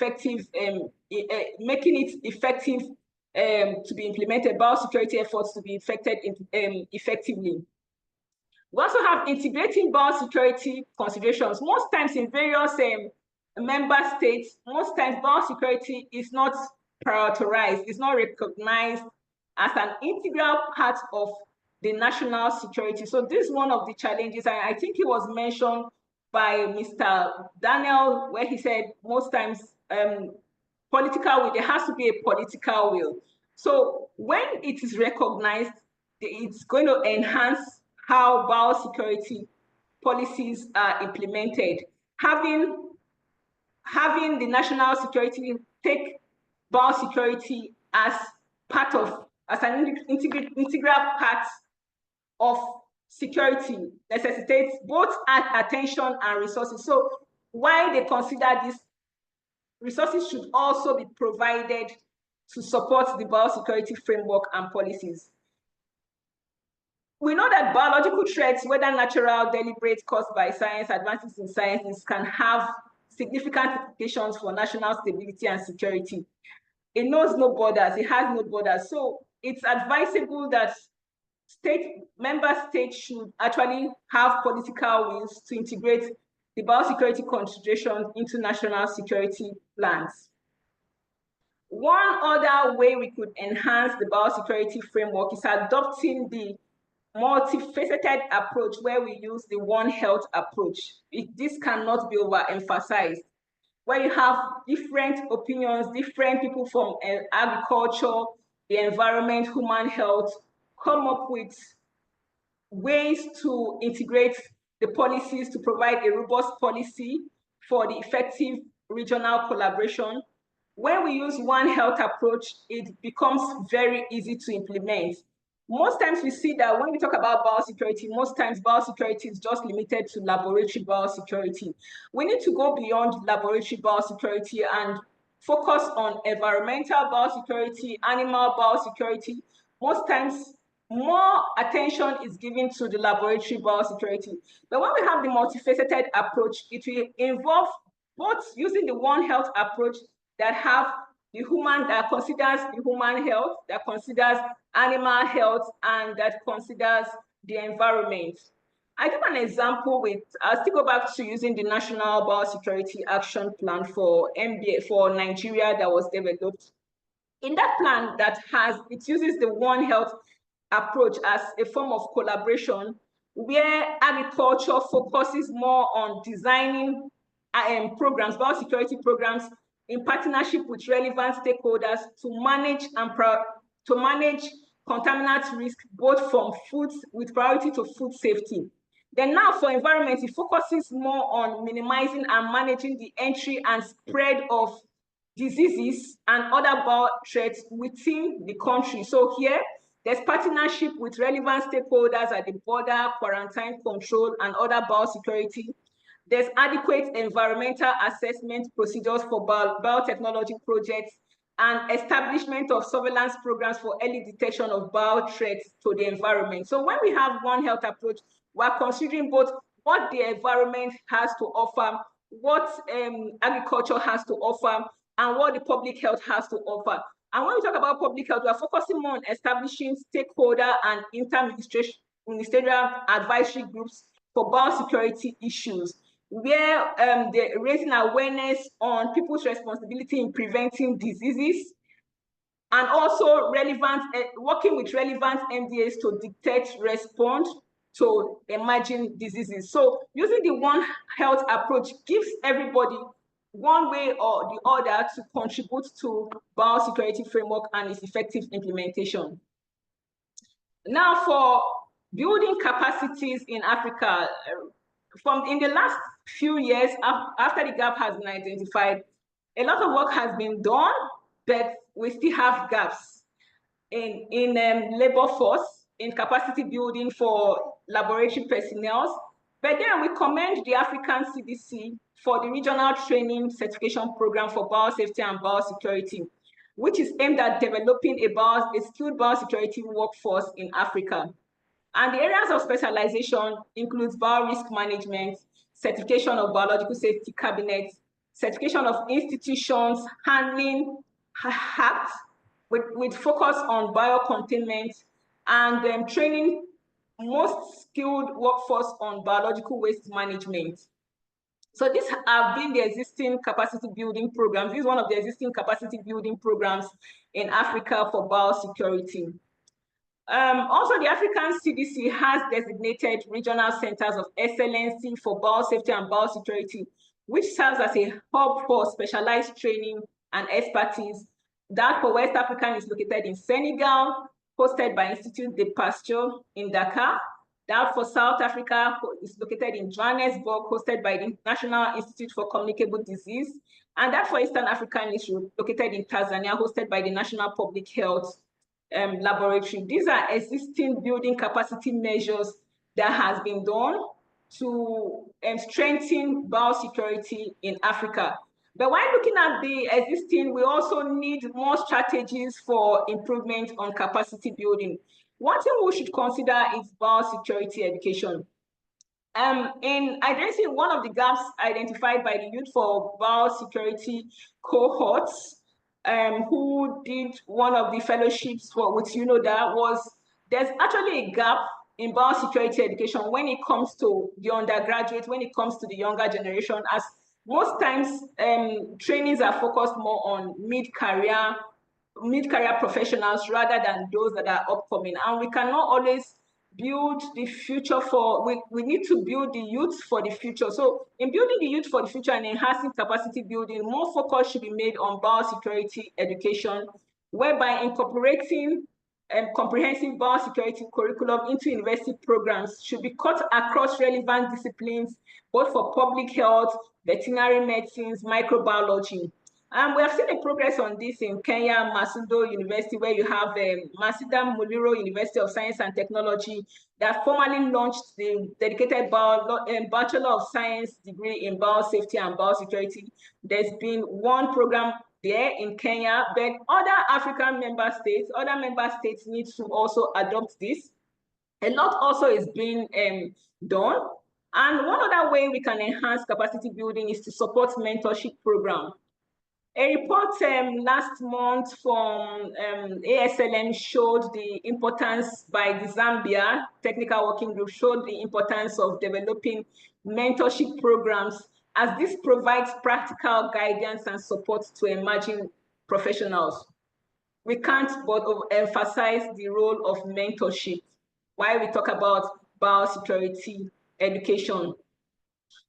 effective to be implemented, biosecurity efforts to be effectively. We also have integrating biosecurity considerations. Most times in various member states, most times biosecurity is not prioritized, it's not recognized as an integral part of the national security. So this is one of the challenges, and I think it was mentioned by Mr. Daniel, where he said most times political will, there has to be a political will. So when it is recognized, it's going to enhance how biosecurity policies are implemented. Having the national security take biosecurity as part of, as an integral part of security necessitates both attention and resources. So why they consider these resources should also be provided to support the biosecurity framework and policies. We know that biological threats, whether natural, deliberate, caused by science, advances in sciences, can have significant implications for national stability and security. It knows no borders, it has no borders. So it's advisable that member states should actually have political wills to integrate the biosecurity considerations into national security plans. One other way we could enhance the biosecurity framework is adopting the multifaceted approach, where we use the One Health approach. This cannot be overemphasized, where you have different opinions, different people from agriculture, the environment, human health, come up with ways to integrate the policies to provide a robust policy for the effective regional collaboration. When we use One Health approach, it becomes very easy to implement. Most times we see that when we talk about biosecurity, most times biosecurity is just limited to laboratory biosecurity. We need to go beyond laboratory biosecurity and focus on environmental biosecurity, animal biosecurity. Most times, more attention is given to the laboratory biosecurity. But when we have the multifaceted approach, it will involve both using the One Health approach that have the human, that considers the human health, that considers animal health, and that considers the environment. I give an example with, I'll still go back to using the National Biosecurity Action Plan for Nigeria that was developed. In that plan it uses the One Health approach as a form of collaboration, where agriculture focuses more on designing programs, biosecurity programs, in partnership with relevant stakeholders to manage contaminant risk, both from foods, with priority to food safety. Then now for environment, it focuses more on minimizing and managing the entry and spread of diseases and other bio threats within the country. So here, there's partnership with relevant stakeholders at the border, quarantine control, and other biosecurity. There's adequate environmental assessment procedures for biotechnology projects, and establishment of surveillance programs for early detection of bio threats to the environment. So when we have One Health approach, we're considering both what the environment has to offer, what agriculture has to offer, and what the public health has to offer. And when we talk about public health, we're focusing more on establishing stakeholder and interministerial advisory groups for biosecurity issues, where they're raising awareness on people's responsibility in preventing diseases, and also working with relevant MDAs to detect, respond to emerging diseases. So using the One Health approach gives everybody one way or the other to contribute to biosecurity framework and its effective implementation. Now for building capacities in Africa, in the last few years, after the gap has been identified, a lot of work has been done, but we still have gaps in labor force, in capacity building for laboratory personnel. But then we commend the African CDC for the regional training certification program for biosafety and biosecurity, which is aimed at developing a skilled biosecurity workforce in Africa. And the areas of specialization includes biorisk management, certification of biological safety cabinets, certification of institutions handling HACT, with focus on biocontainment and training most skilled workforce on biological waste management. So these have been the existing capacity building programs. This is one of the existing capacity building programs in Africa for biosecurity. Also, the African CDC has designated regional centers of excellency for biosafety and biosecurity, which serves as a hub for specialized training and expertise. That for West Africa is located in Senegal, hosted by Institut de Pasteur in Dakar. That for South Africa is located in Johannesburg, hosted by the National Institute for Communicable Disease. And that for Eastern Africa is located in Tanzania, hosted by the National Public Health Laboratory. These are existing building capacity measures that has been done to strengthen biosecurity in Africa. But while looking at the existing, we also need more strategies for improvement on capacity building. One thing we should consider is biosecurity education. In addressing one of the gaps identified by the Youth for Biosecurity cohorts, who did one of the fellowships with UNODA, was there's actually a gap in biosecurity education when it comes to the undergraduate, when it comes to the younger generation, as most times trainings are focused more on mid-career professionals rather than those that are upcoming. And we cannot always build the future for, we need to build the youth for the future. So in building the youth for the future and enhancing capacity building, more focus should be made on biosecurity education, whereby incorporating comprehensive biosecurity curriculum into university programs should be cut across relevant disciplines, both for public health, veterinary medicines, microbiology. We have seen a progress on this in Kenya, Masudo University, where you have Masida Muliro University of Science and Technology that formally launched the dedicated Bachelor of Science degree in biosafety and biosecurity. There's been one program there in Kenya, but other African member states need to also adopt this. A lot also is being done. And one other way we can enhance capacity building is to support mentorship program. A report last month from ASLM showed the importance by the Zambia Technical Working Group, showed the importance of developing mentorship programs, as this provides practical guidance and support to emerging professionals. We can't but emphasize the role of mentorship while we talk about biosecurity education.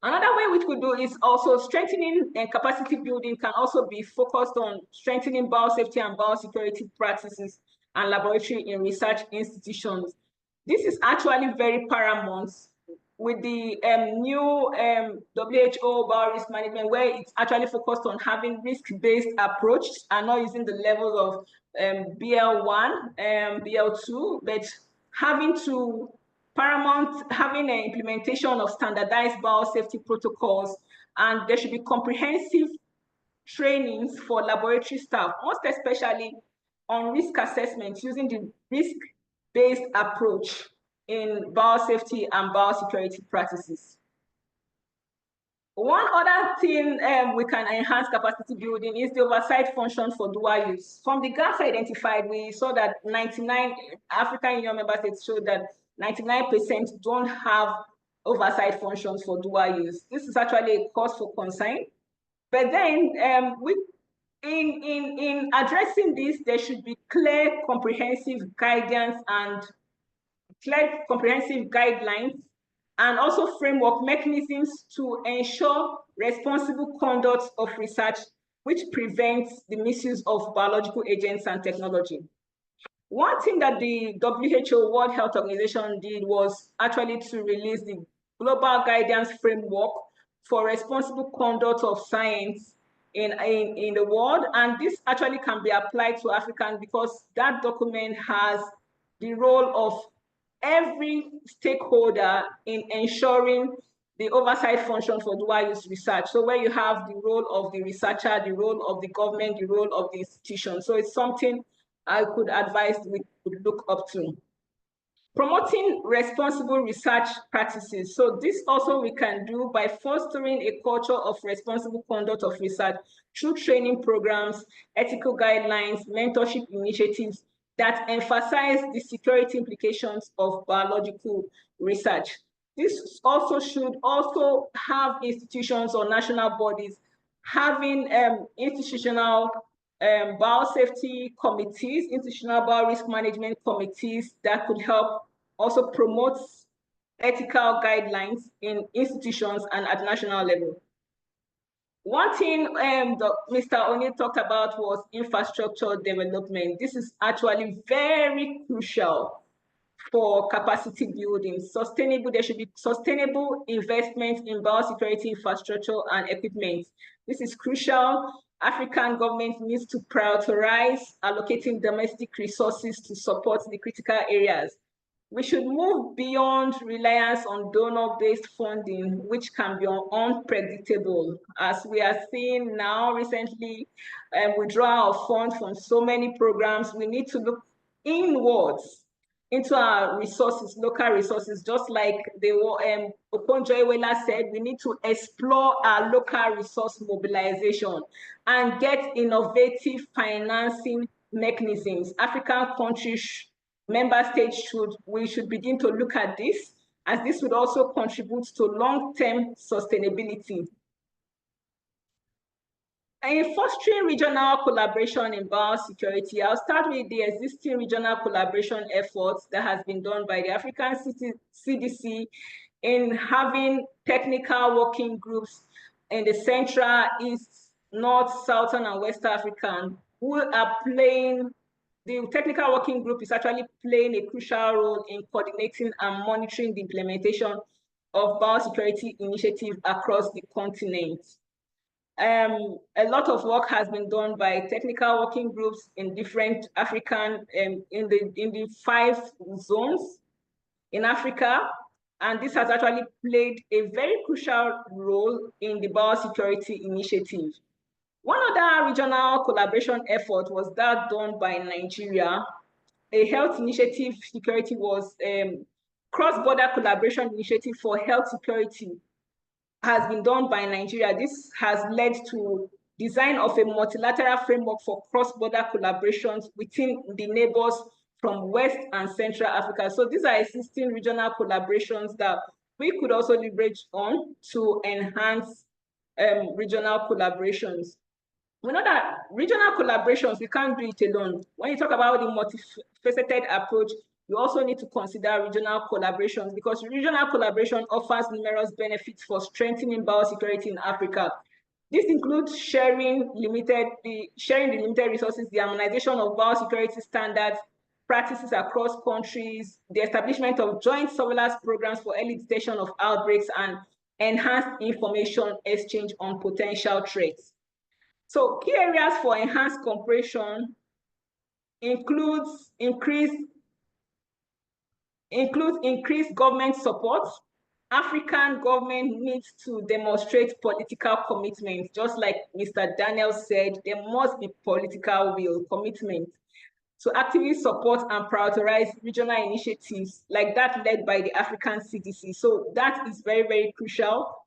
Another way we could do is also strengthening and capacity building can also be focused on strengthening biosafety and biosecurity practices and laboratory in research institutions. This is actually very paramount with the new WHO biorisk management, where it's actually focused on having risk-based approach and not using the levels of BL1, BL2, but having an implementation of standardized biosafety protocols, and there should be comprehensive trainings for laboratory staff, most especially on risk assessment using the risk-based approach in biosafety and biosecurity practices. One other thing we can enhance capacity building is the oversight function for dual use. From the gaps identified, we saw that 99 African Union member states showed that 99% don't have oversight functions for dual use. This is actually a cause for concern. But then in addressing this, there should be clear, comprehensive guidance and clear, comprehensive guidelines, and also framework mechanisms to ensure responsible conduct of research, which prevents the misuse of biological agents and technology. One thing that the WHO, World Health Organization, did was actually to release the Global Guidance Framework for Responsible Conduct of Science in the world. And this actually can be applied to African, because that document has the role of every stakeholder in ensuring the oversight function for dual use research. So where you have the role of the researcher, the role of the government, the role of the institution. So it's something I could advise we could look up to. Promoting responsible research practices. So this also we can do by fostering a culture of responsible conduct of research through training programs, ethical guidelines, mentorship initiatives that emphasize the security implications of biological research. This also should also have institutions or national bodies having institutional biosafety committees, institutional biorisk management committees that could help also promote ethical guidelines in institutions and at national level. One thing Mr. Oni talked about was infrastructure development. This is actually very crucial for capacity building. There should be sustainable investment in biosecurity infrastructure and equipment. This is crucial. African government needs to prioritize allocating domestic resources to support the critical areas. We should move beyond reliance on donor-based funding, which can be unpredictable. As we are seeing now recently, withdrawal of funds from so many programs, we need to look inwards into our resources, local resources, just like Okonjo-Iweala said, we need to explore our local resource mobilization and get innovative financing mechanisms. African countries, member states we should begin to look at this, as this would also contribute to long-term sustainability. In fostering regional collaboration in biosecurity, I'll start with the existing regional collaboration efforts that has been done by the African CDC in having technical working groups in the Central, East, North, Southern, and West African who are playing. The technical working group is actually playing a crucial role in coordinating and monitoring the implementation of biosecurity initiatives across the continent. A lot of work has been done by technical working groups in different African, in the 5 zones in Africa, and this has actually played a very crucial role in the biosecurity initiative. One other regional collaboration effort was that done by Nigeria. A health initiative security was cross-border collaboration initiative for health security has been done by Nigeria. This has led to design of a multilateral framework for cross-border collaborations within the neighbors from West and Central Africa. So these are existing regional collaborations that we could also leverage on to enhance regional collaborations. We know that regional collaborations, we can't do it alone. When you talk about the multifaceted approach, you also need to consider regional collaborations, because regional collaboration offers numerous benefits for strengthening biosecurity in Africa. This includes sharing the limited resources, the harmonization of biosecurity standards, practices across countries, the establishment of joint surveillance programs for early detection of outbreaks, and enhanced information exchange on potential threats. So key areas for enhanced cooperation includes increased government support. African government needs to demonstrate political commitment. Just like Mr. Daniel said, there must be political will, commitment to actively support and prioritize regional initiatives like that led by the African CDC. So that is very, very crucial.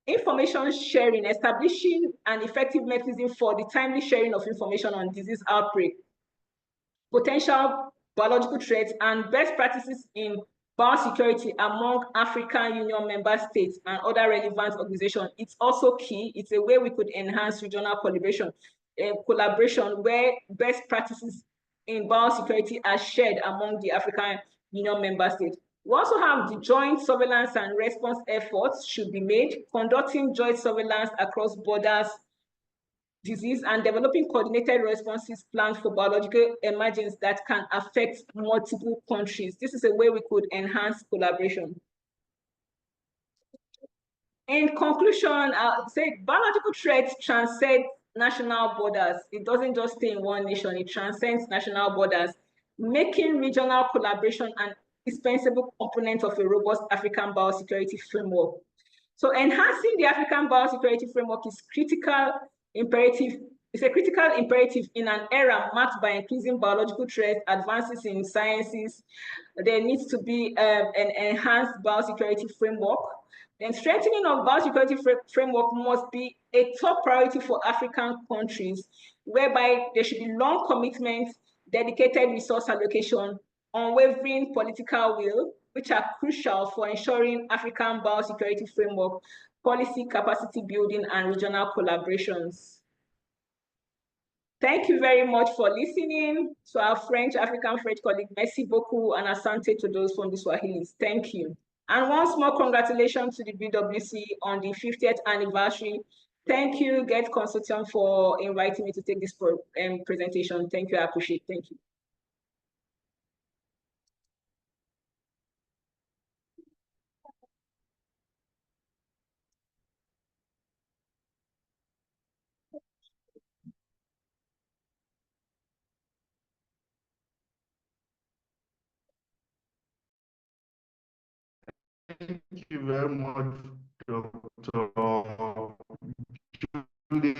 Information sharing, establishing an effective mechanism for the timely sharing of information on disease outbreak, potential biological threats, and best practices in biosecurity among African Union member states and other relevant organizations. It's also key. It's a way we could enhance regional collaboration where best practices in biosecurity are shared among the African Union member states. We also have the joint surveillance and response efforts should be made, conducting joint surveillance across borders, disease, and developing coordinated responses plans for biological emergence that can affect multiple countries. This is a way we could enhance collaboration. In conclusion, I'll say biological threats transcend national borders. It doesn't just stay in one nation, it transcends national borders, making regional collaboration an indispensable component of a robust African biosecurity framework. So enhancing the African biosecurity framework is critical imperative It's a critical imperative in an era marked by increasing biological threats, advances in sciences. There needs to be an enhanced biosecurity framework. Then strengthening of biosecurity framework must be a top priority for African countries, whereby there should be long commitment, dedicated resource allocation, unwavering political will, which are crucial for ensuring African biosecurity framework, policy capacity building, and regional collaborations. Thank you very much for listening to our African French colleague. Merci beaucoup and asante to those from the Swahilis. Thank you. And once more, congratulations to the BWC on the 50th anniversary. Thank you, Get Consortium, for inviting me to take this presentation. Thank you, I appreciate it. Thank you. Thank you very much, Dr. Julie,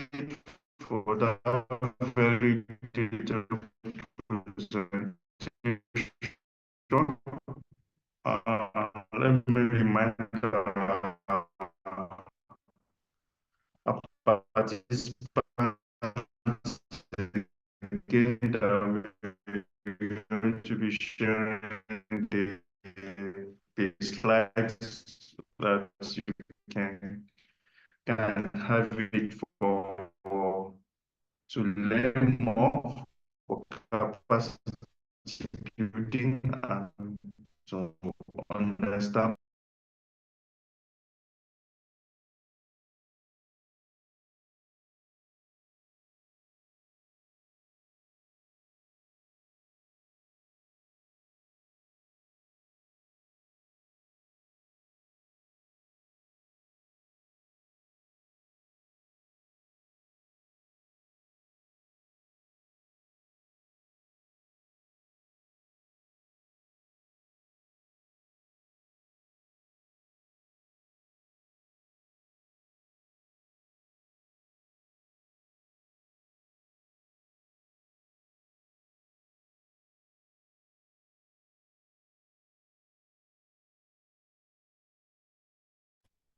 for that very detailed presentation. Let me remind our participants again that we're going to be sharing the slides that you can have it for to learn more for capacity building and to understand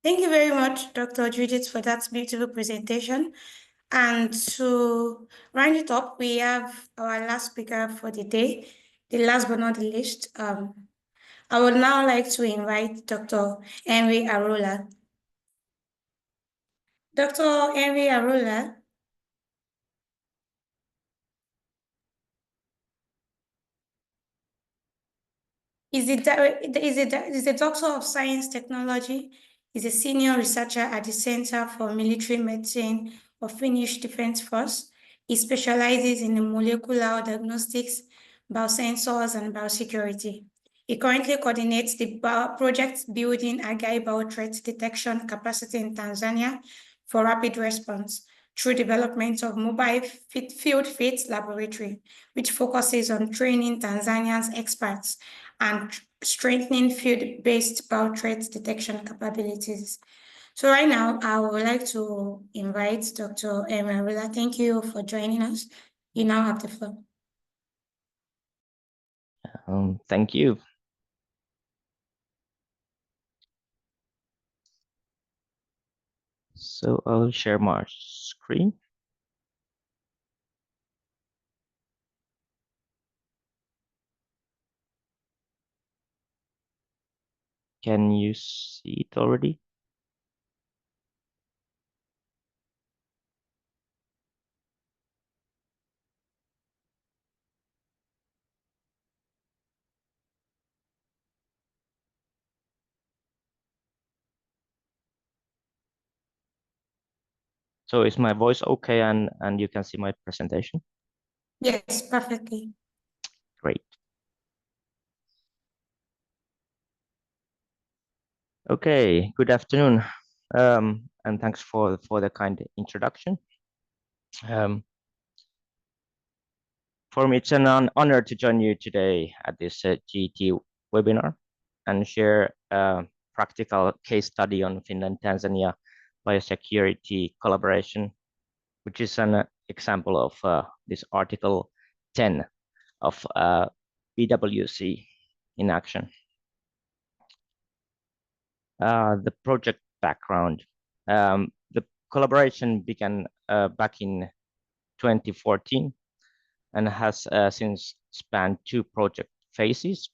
Thank you very much, Dr. Judith, for that beautiful presentation. And to round it up, we have our last speaker for the day, the last but not the least. I would now like to invite Dr. Henry Arola. Dr. Henry Arola is a doctor of science technology. He's a senior researcher at the Center for Military Medicine of Finnish Defense Force. He specializes in molecular diagnostics, biosensors, and biosecurity. He currently coordinates the project building Agai Biothreat Detection Capacity in Tanzania for rapid response through development of mobile field fit laboratory, which focuses on training Tanzanians experts and strengthening field-based biothreat detection capabilities. So right now, I would like to invite Dr. Emerila. Thank you for joining us. You now have the floor. Thank you. So I'll share my screen. Can you see it already? So is my voice okay and you can see my presentation? Yes, perfectly. Great. Okay, good afternoon. And thanks for the kind introduction. For me, it's an honor to join you today at this GT webinar and share a practical case study on Finland-Tanzania biosecurity collaboration, which is an example of this Article 10 of BWC in action. The project background. The collaboration began back in 2014 and has since spanned 2 project phases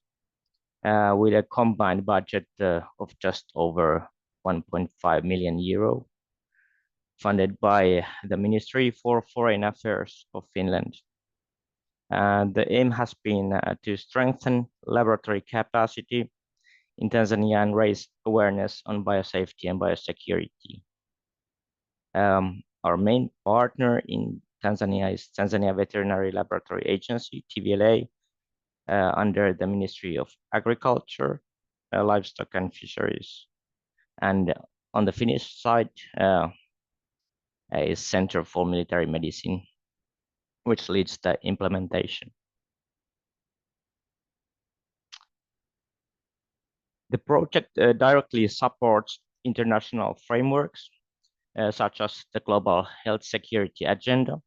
with a combined budget of just over 1.5 million euro, funded by the Ministry for Foreign Affairs of Finland. The aim has been to strengthen laboratory capacity in Tanzania and raise awareness on biosafety and biosecurity. Our main partner in Tanzania is Tanzania Veterinary Laboratory Agency, TVLA, under the Ministry of Agriculture, Livestock and Fisheries. And on the Finnish side is Center for Military Medicine, which leads the implementation. The project directly supports international frameworks such as the Global Health Security Agenda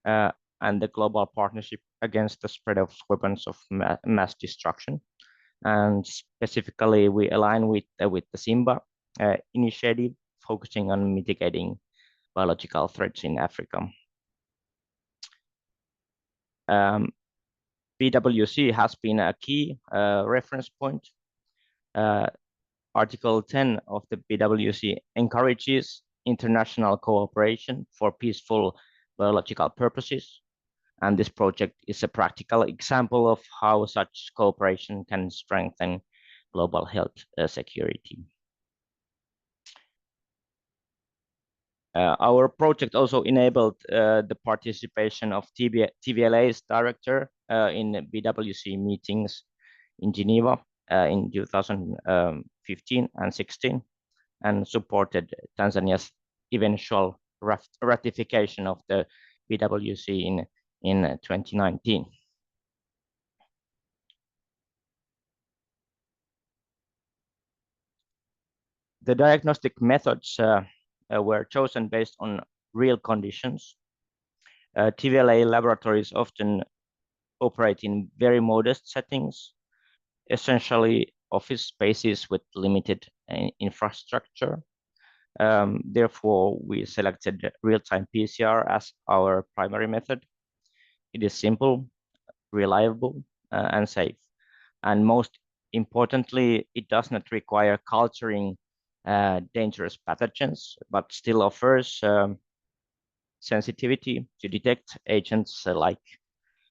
and the Global Partnership Against the Spread of Weapons of Mass Destruction. And specifically, we align with the SIMBA initiative, focusing on mitigating biological threats in Africa. BWC has been a key reference point. Article 10 of the BWC encourages international cooperation for peaceful biological purposes. And this project is a practical example of how such cooperation can strengthen global health security. Our project also enabled the participation of TVLA's director in BWC meetings in Geneva in 2015 and 16, and supported Tanzania's eventual ratification of the BWC in 2019. The diagnostic methods were chosen based on real conditions. TVLA laboratories often operate in very modest settings, essentially office spaces with limited infrastructure. Therefore, we selected real-time PCR as our primary method. It is simple, reliable, and safe. And most importantly, it does not require culturing dangerous pathogens, but still offers sensitivity to detect agents like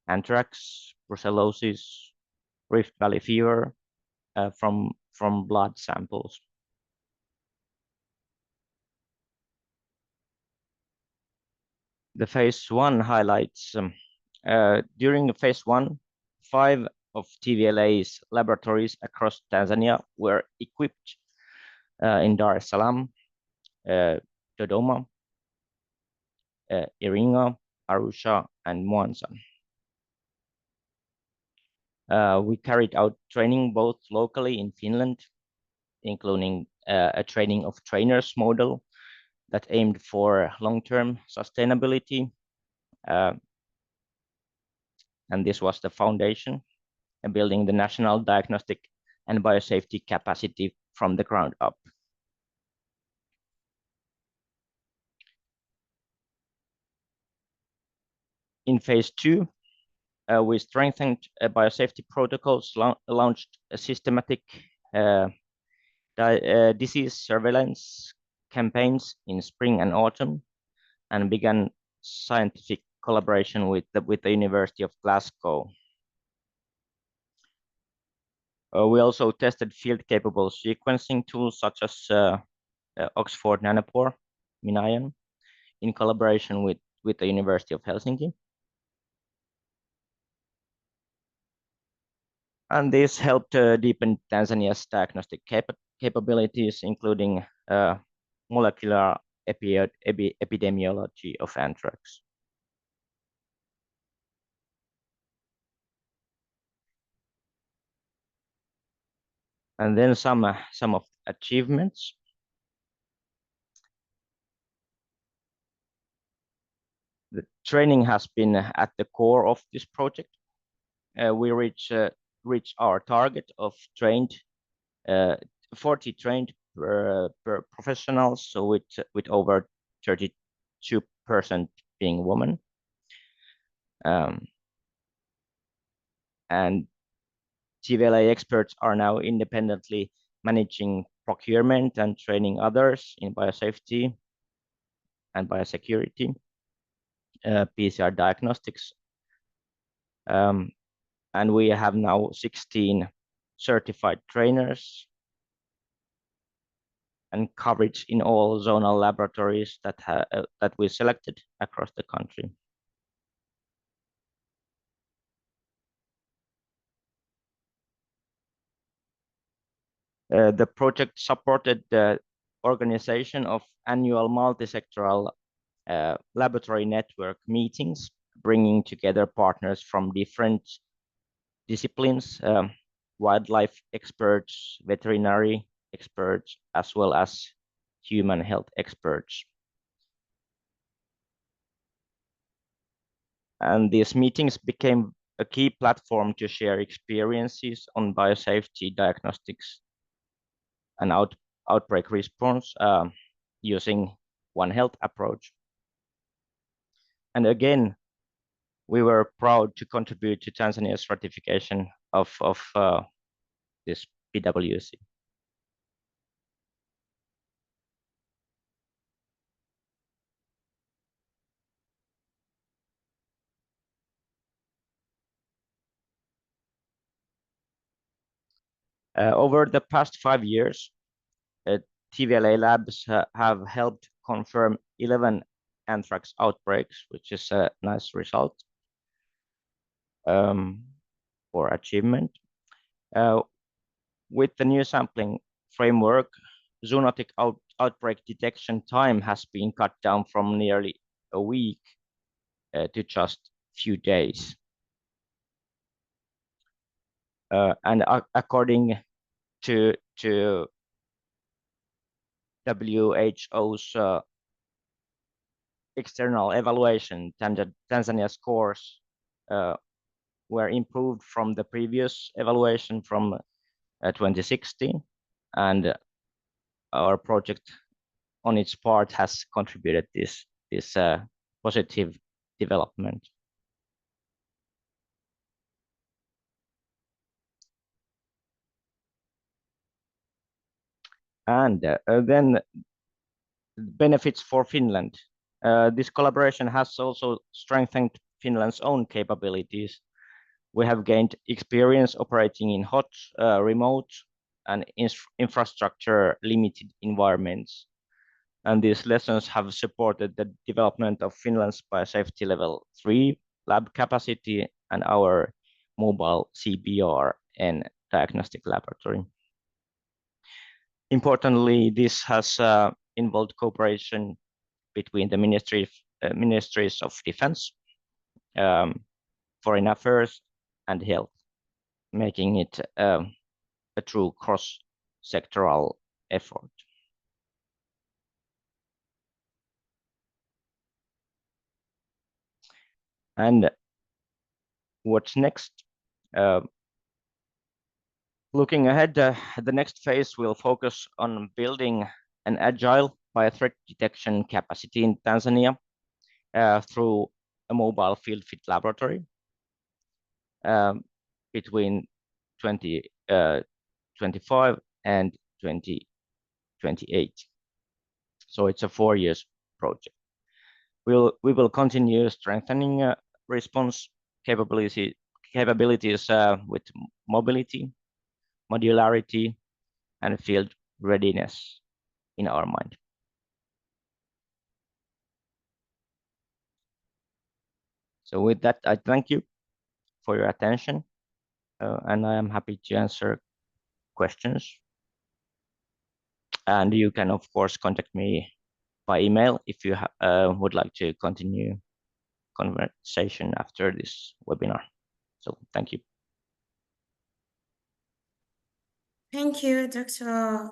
anthrax, brucellosis, Rift Valley fever from blood samples. The phase 1 highlights, during phase 1, 5 of TVLA's laboratories across Tanzania were equipped in Dar es Salaam, Dodoma, Iringa, Arusha, and Mwanza. We carried out training both locally in Finland, including a training of trainers model that aimed for long-term sustainability. And this was the foundation, building the national diagnostic and biosafety capacity from the ground up. In phase 2, we strengthened biosafety protocols, launched a systematic disease surveillance campaigns in spring and autumn, and began scientific collaboration with the University of Glasgow. We also tested field-capable sequencing tools such as Oxford Nanopore, MinION, in collaboration with the University of Helsinki. And this helped deepen Tanzania's diagnostic capabilities, including molecular epidemiology of anthrax. And then some of achievements. The training has been at the core of this project. We reach our target of 40 trained per professionals, so with over 32% being women. And TVLA experts are now independently managing procurement and training others in biosafety and biosecurity, PCR diagnostics. And we have now 16 certified trainers and coverage in all zonal laboratories that we selected across the country. The project supported the organization of annual multisectoral laboratory network meetings, bringing together partners from different disciplines, wildlife experts, veterinary experts, as well as human health experts. And these meetings became a key platform to share experiences on biosafety diagnostics and outbreak response using One Health approach. And again, we were proud to contribute to Tanzania's ratification of this BWC. Over the past 5 years, TVLA labs have helped confirm 11 anthrax outbreaks, which is a nice result or achievement. With the new sampling framework, zoonotic outbreak detection time has been cut down from nearly a week to just a few days. And according to WHO's external evaluation, Tanzania's scores were improved from the previous evaluation from 2016, and our project on its part has contributed this positive development. And then benefits for Finland. This collaboration has also strengthened Finland's own capabilities. We have gained experience operating in hot, remote, and infrastructure limited environments. And these lessons have supported the development of Finland's biosafety level 3 lab capacity and our mobile CBR and diagnostic laboratory. Importantly, this has involved cooperation between the ministries of defense, foreign affairs, and health, making it a true cross-sectoral effort. And what's next? Looking ahead, the next phase will focus on building an agile biothreat detection capacity in Tanzania through a mobile field fit laboratory between 2025 and 2028. So it's a 4 years project. We will continue strengthening response capabilities with mobility, modularity, and field readiness in our mind. So with that, I thank you for your attention, and I am happy to answer questions. And you can, of course, contact me by email if you would like to continue conversation after this webinar. So thank you. Thank you, Dr.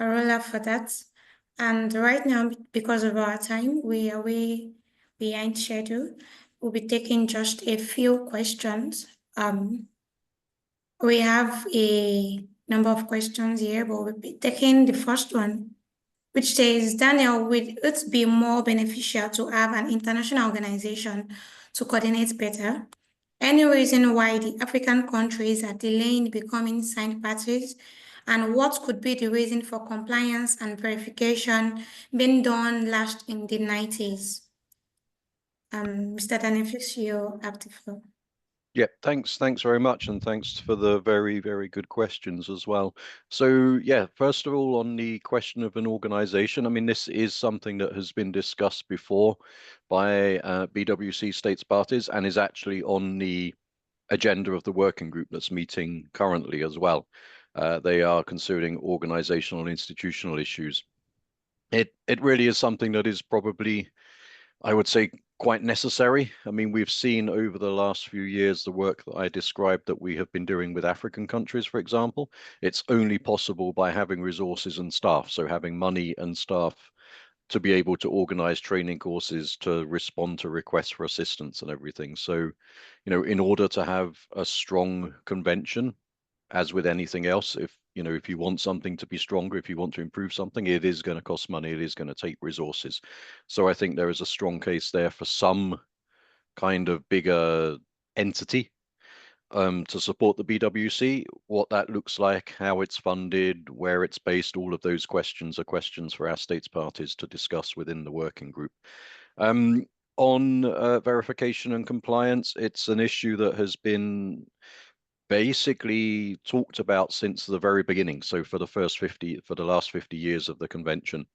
Arola, for that. And right now, because of our time, we behind schedule. We'll be taking just a few questions. We have a number of questions here, but we'll be taking the first one, which says, Daniel, would it be more beneficial to have an international organization to coordinate better? Any reason why the African countries are delaying becoming signed parties? And what could be the reason for compliance and verification being done last in the 90s? Mr. Daniel, you have the floor. Yeah, thanks very much, and thanks for the very, very good questions as well. So yeah, first of all, on the question of an organization, I mean, this is something that has been discussed before by BWC states parties and is actually on the agenda of the working group that's meeting currently as well. They are considering organizational and institutional issues. It really is something that is probably, I would say, quite necessary. I mean, we've seen over the last few years the work that I described that we have been doing with African countries, for example. It's only possible by having resources and staff, so having money and staff to be able to organize training courses, to respond to requests for assistance and everything. So, you know, in order to have a strong convention, as with anything else, if you want something to be stronger, if you want to improve something, it is going to cost money, it is going to take resources. So I think there is a strong case there for some kind of bigger entity to support the BWC. What that looks like, how it's funded, where it's based, all of those questions are questions for our states parties to discuss within the working group. On verification and compliance, it's an issue that has been basically talked about since the very beginning. So for the last 50 years of the convention,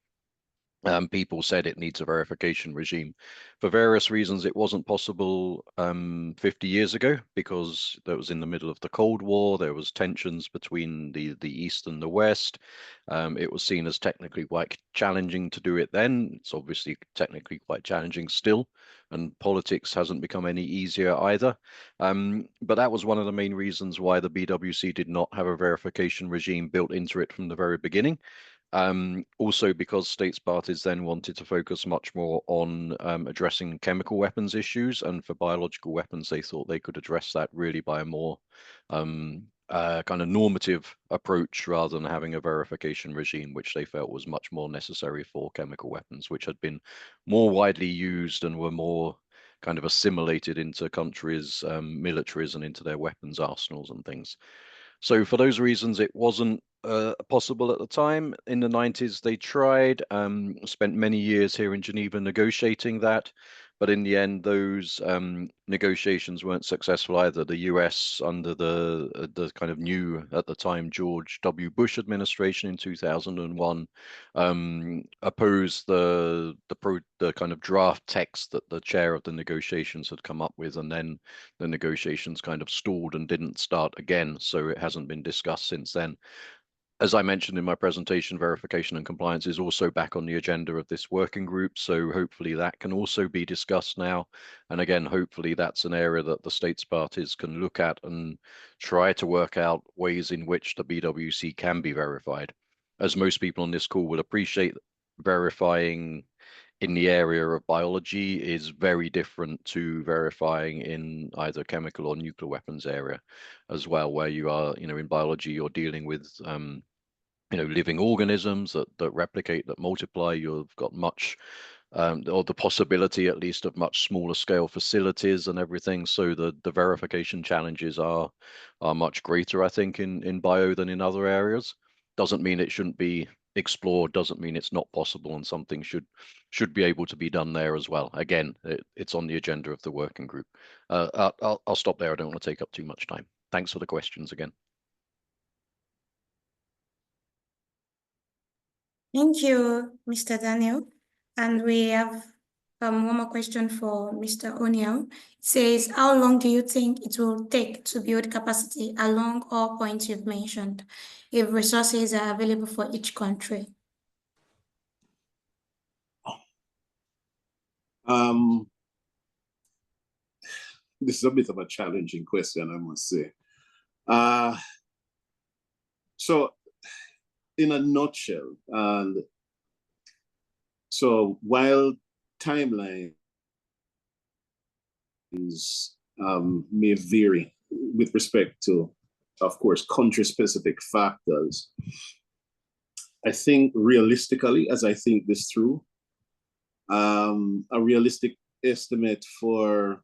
people said it needs a verification regime. For various reasons, it wasn't possible 50 years ago because that was in the middle of the Cold War. There was tensions between the East and the West. It was seen as technically quite challenging to do it then. It's obviously technically quite challenging still, and politics hasn't become any easier either. But that was one of the main reasons why the BWC did not have a verification regime built into it from the very beginning. Also because states parties then wanted to focus much more on addressing chemical weapons issues, and for biological weapons, they thought they could address that really by a more kind of normative approach rather than having a verification regime, which they felt was much more necessary for chemical weapons, which had been more widely used and were more kind of assimilated into countries' militaries and into their weapons arsenals and things. So for those reasons, it wasn't possible at the time. In the 90s, they tried, spent many years here in Geneva negotiating that. But in the end, those negotiations weren't successful either. The US, under the kind of new, at the time, George W. Bush administration in 2001, opposed the kind of draft text that the chair of the negotiations had come up with, and then the negotiations kind of stalled and didn't start again. So it hasn't been discussed since then. As I mentioned in my presentation, verification and compliance is also back on the agenda of this working group. So hopefully that can also be discussed now. And again, hopefully that's an area that the states parties can look at and try to work out ways in which the BWC can be verified. As most people on this call will appreciate, verifying in the area of biology is very different to verifying in either chemical or nuclear weapons area as well, where you are, in biology, you're dealing with living organisms that replicate, that multiply. You've got much, or the possibility at least of much smaller scale facilities and everything. So the verification challenges are much greater, I think, in bio than in other areas. Doesn't mean it shouldn't be explored, doesn't mean it's not possible, and something should be able to be done there as well. Again, it's on the agenda of the working group. I'll stop there. I don't want to take up too much time. Thanks for the questions again. Thank you, Mr. Daniel. And we have one more question for Mr. O'Neill. It says, how long do you think it will take to build capacity along all points you've mentioned, if resources are available for each country? This is a bit of a challenging question, I must say. So in a nutshell, and so while timeline may vary with respect to, of course, country-specific factors. I think realistically, as I think this through, a realistic estimate for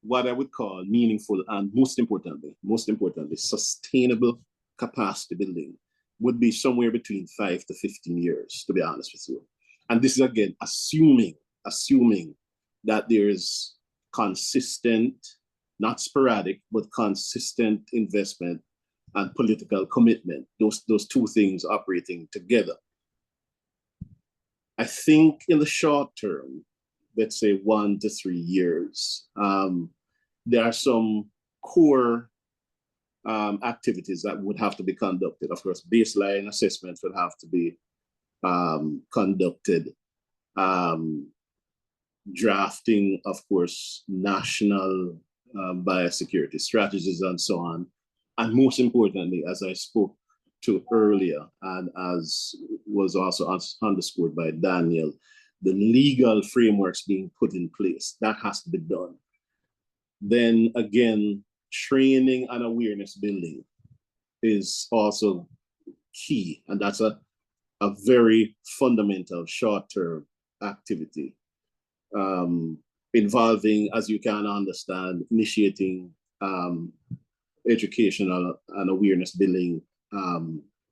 what I would call meaningful and most importantly, sustainable capacity building would be somewhere between 5 to 15 years, to be honest with you. And this is again, assuming that there is consistent, not sporadic, but consistent investment and political commitment, those two things operating together. I think in the short term, let's say 1 to 3 years, there are some core activities that would have to be conducted. Of course, baseline assessments would have to be conducted. Drafting, of course, national biosecurity strategies and so on. And most importantly, as I spoke to earlier, and as was also underscored by Daniel, the legal frameworks being put in place, that has to be done. Then again, training and awareness building is also key, and that's a very fundamental short-term activity involving, as you can understand, initiating educational and awareness building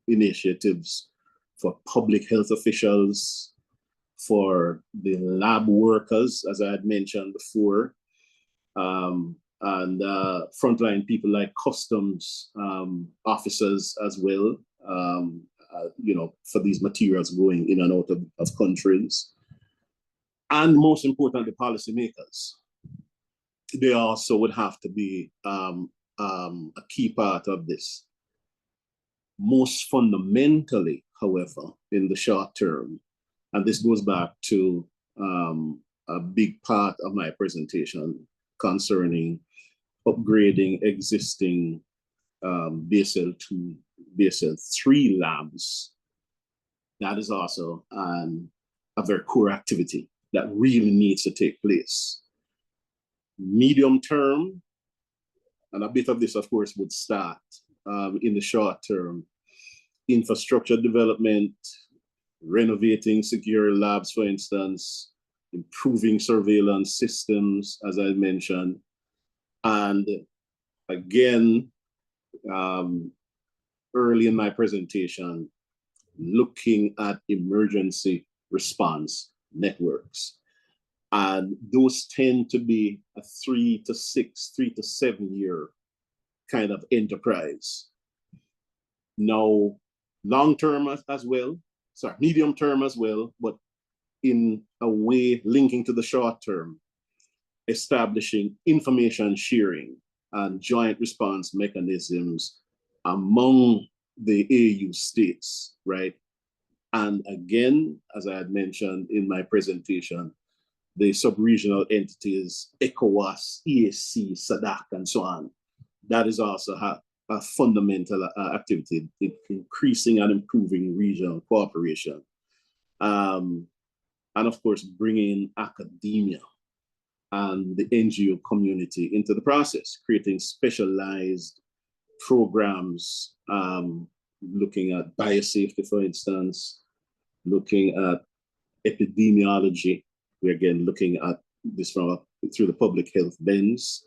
initiatives for public health officials, for the lab workers, as I had mentioned before, and frontline people like customs officers as well, for these materials going in and out of countries. And most importantly, policymakers. They also would have to be a key part of this. Most fundamentally, however, in the short term, and this goes back to a big part of my presentation concerning upgrading existing BSL-2, BSL-3 labs. That is also a very core activity that really needs to take place. Medium term, and a bit of this, of course, would start in the short term. Infrastructure development, renovating secure labs, for instance, improving surveillance systems, as I mentioned. And again, early in my presentation, looking at emergency response networks. And those tend to be a 3 to 7 year kind of enterprise. Now, long term as well, medium term as well, but in a way linking to the short term, establishing information sharing and joint response mechanisms among the AU states, right? And again, as I had mentioned in my presentation, the sub-regional entities, ECOWAS, EAC, SADC, and so on. That is also a fundamental activity in increasing and improving regional cooperation. And of course, bringing academia and the NGO community into the process, creating specialized programs, looking at biosafety, for instance, looking at epidemiology. We're again looking at this through the public health lens.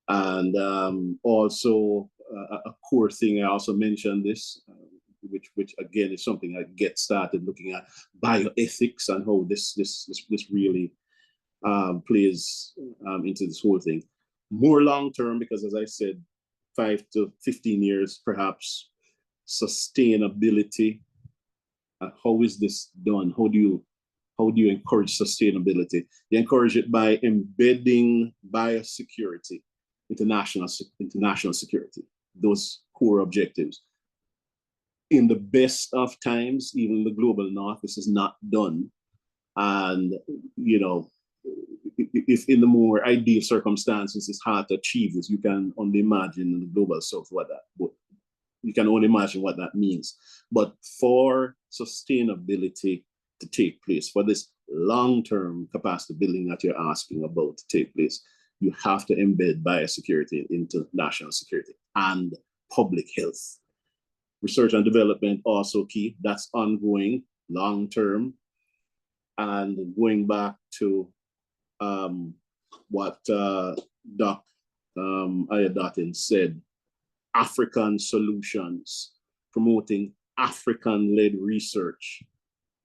And also a core thing, I also mentioned this, which again is something I get started looking at, bioethics and how this really plays into this whole thing. More long-term, because as I said, 5 to 15 years, perhaps, sustainability. How is this done? How do you encourage sustainability? You encourage it by embedding biosecurity, international security, those core objectives. In the best of times, even the global north, this is not done. And, if in the more ideal circumstances, it's hard to achieve this, you can only imagine in the global south you can only imagine what that means. But for sustainability to take place, for this long-term capacity building that you're asking about to take place, you have to embed biosecurity into national security and public health. Research and development also key. That's ongoing, long-term. And going back to what Doc Ayadatin said, African solutions, promoting African-led research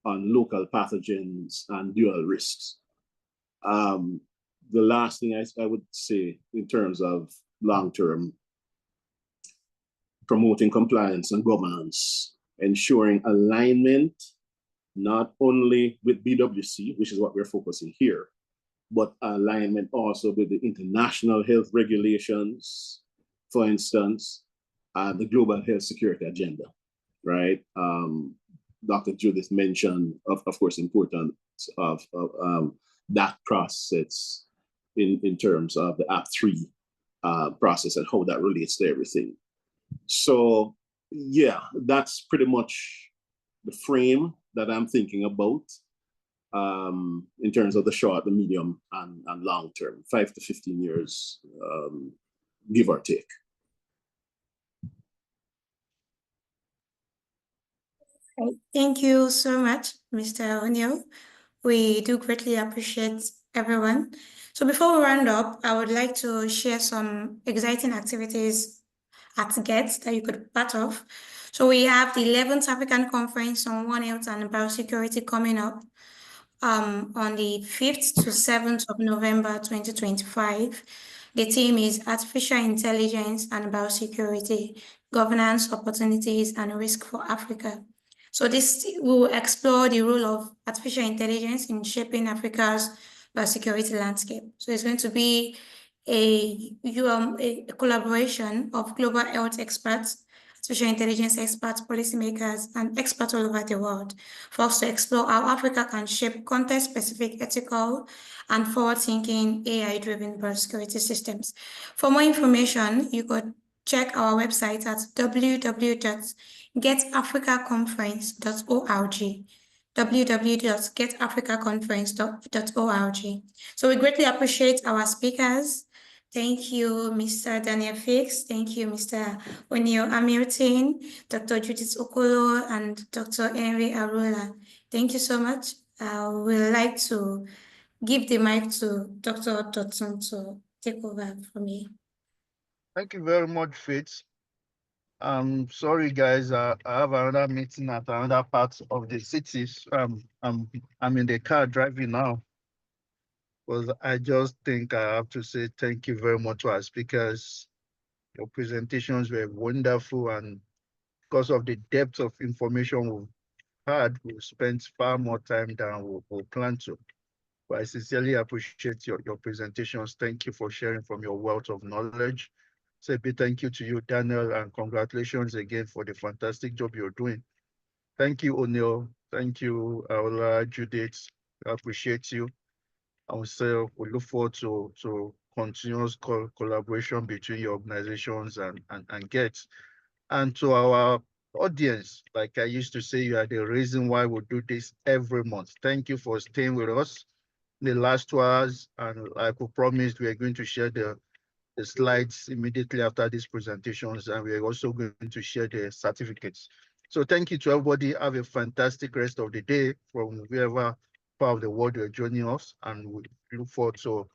on local pathogens and dual risks. The last thing I would say in terms of long-term, promoting compliance and governance, ensuring alignment, not only with BWC, which is what we're focusing here, but alignment also with the international health regulations, for instance, the global health security agenda, right? Dr. Judith mentioned, of course, importance of that process in terms of the AP3 process and how that relates to everything. So yeah, that's pretty much the frame that I'm thinking about in terms of the short, the medium, and long term, 5 to 15 years, give or take. Thank you so much, Mr. O'Neill. We do greatly appreciate everyone. So before we round up, I would like to share some exciting activities at GET that you could be part of. So we have the 11th African Conference on One Health and Biosecurity coming up on the 5th to 7th of November 2025. The theme is Artificial Intelligence and Biosecurity, Governance, Opportunities, and Risk for Africa. So this will explore the role of artificial intelligence in shaping Africa's biosecurity landscape. So it's going to be a collaboration of global health experts, artificial intelligence experts, policymakers, and experts all over the world for us to explore how Africa can shape context-specific, ethical, and forward-thinking AI-driven biosecurity systems. For more information, you could check our website at www.getafricaconference.org. www.getafricaconference.org. So we greatly appreciate our speakers. Thank you, Mr. Daniel Fix. Thank you, Mr. O'Neill Hamilton, Dr. Judith Okolo, and Dr. Henry Arula. Thank you so much. We'd like to give the mic to Dr. Dotson to take over from me. Thank you very much, Fitz. Sorry, guys. I have another meeting at another part of the city. I'm in the car driving now. Because I just think I have to say thank you very much to our speakers. Your presentations were wonderful, and because of the depth of information we've had, we've spent far more time than we planned to. But I sincerely appreciate your presentations. Thank you for sharing from your wealth of knowledge. Say a big thank you to you, Daniel, and congratulations again for the fantastic job you're doing. Thank you, O'Neill. Thank you, Aula, Judith. I appreciate you. I would say we look forward to continuous collaboration between your organizations and GET. And to our audience, like I used to say, you are the reason why we do this every month. Thank you for staying with us in the last 2 hours. And like we promised, we are going to share the slides immediately after these presentations, and we are also going to share the certificates. So thank you to everybody. Have a fantastic rest of the day from wherever part of the world you're joining us, and we look forward to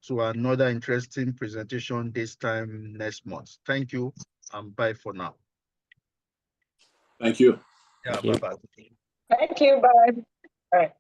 another interesting presentation this time next month. Thank you, and bye for now. Thank you. Yeah, bye-bye. Thank you, bye. All right.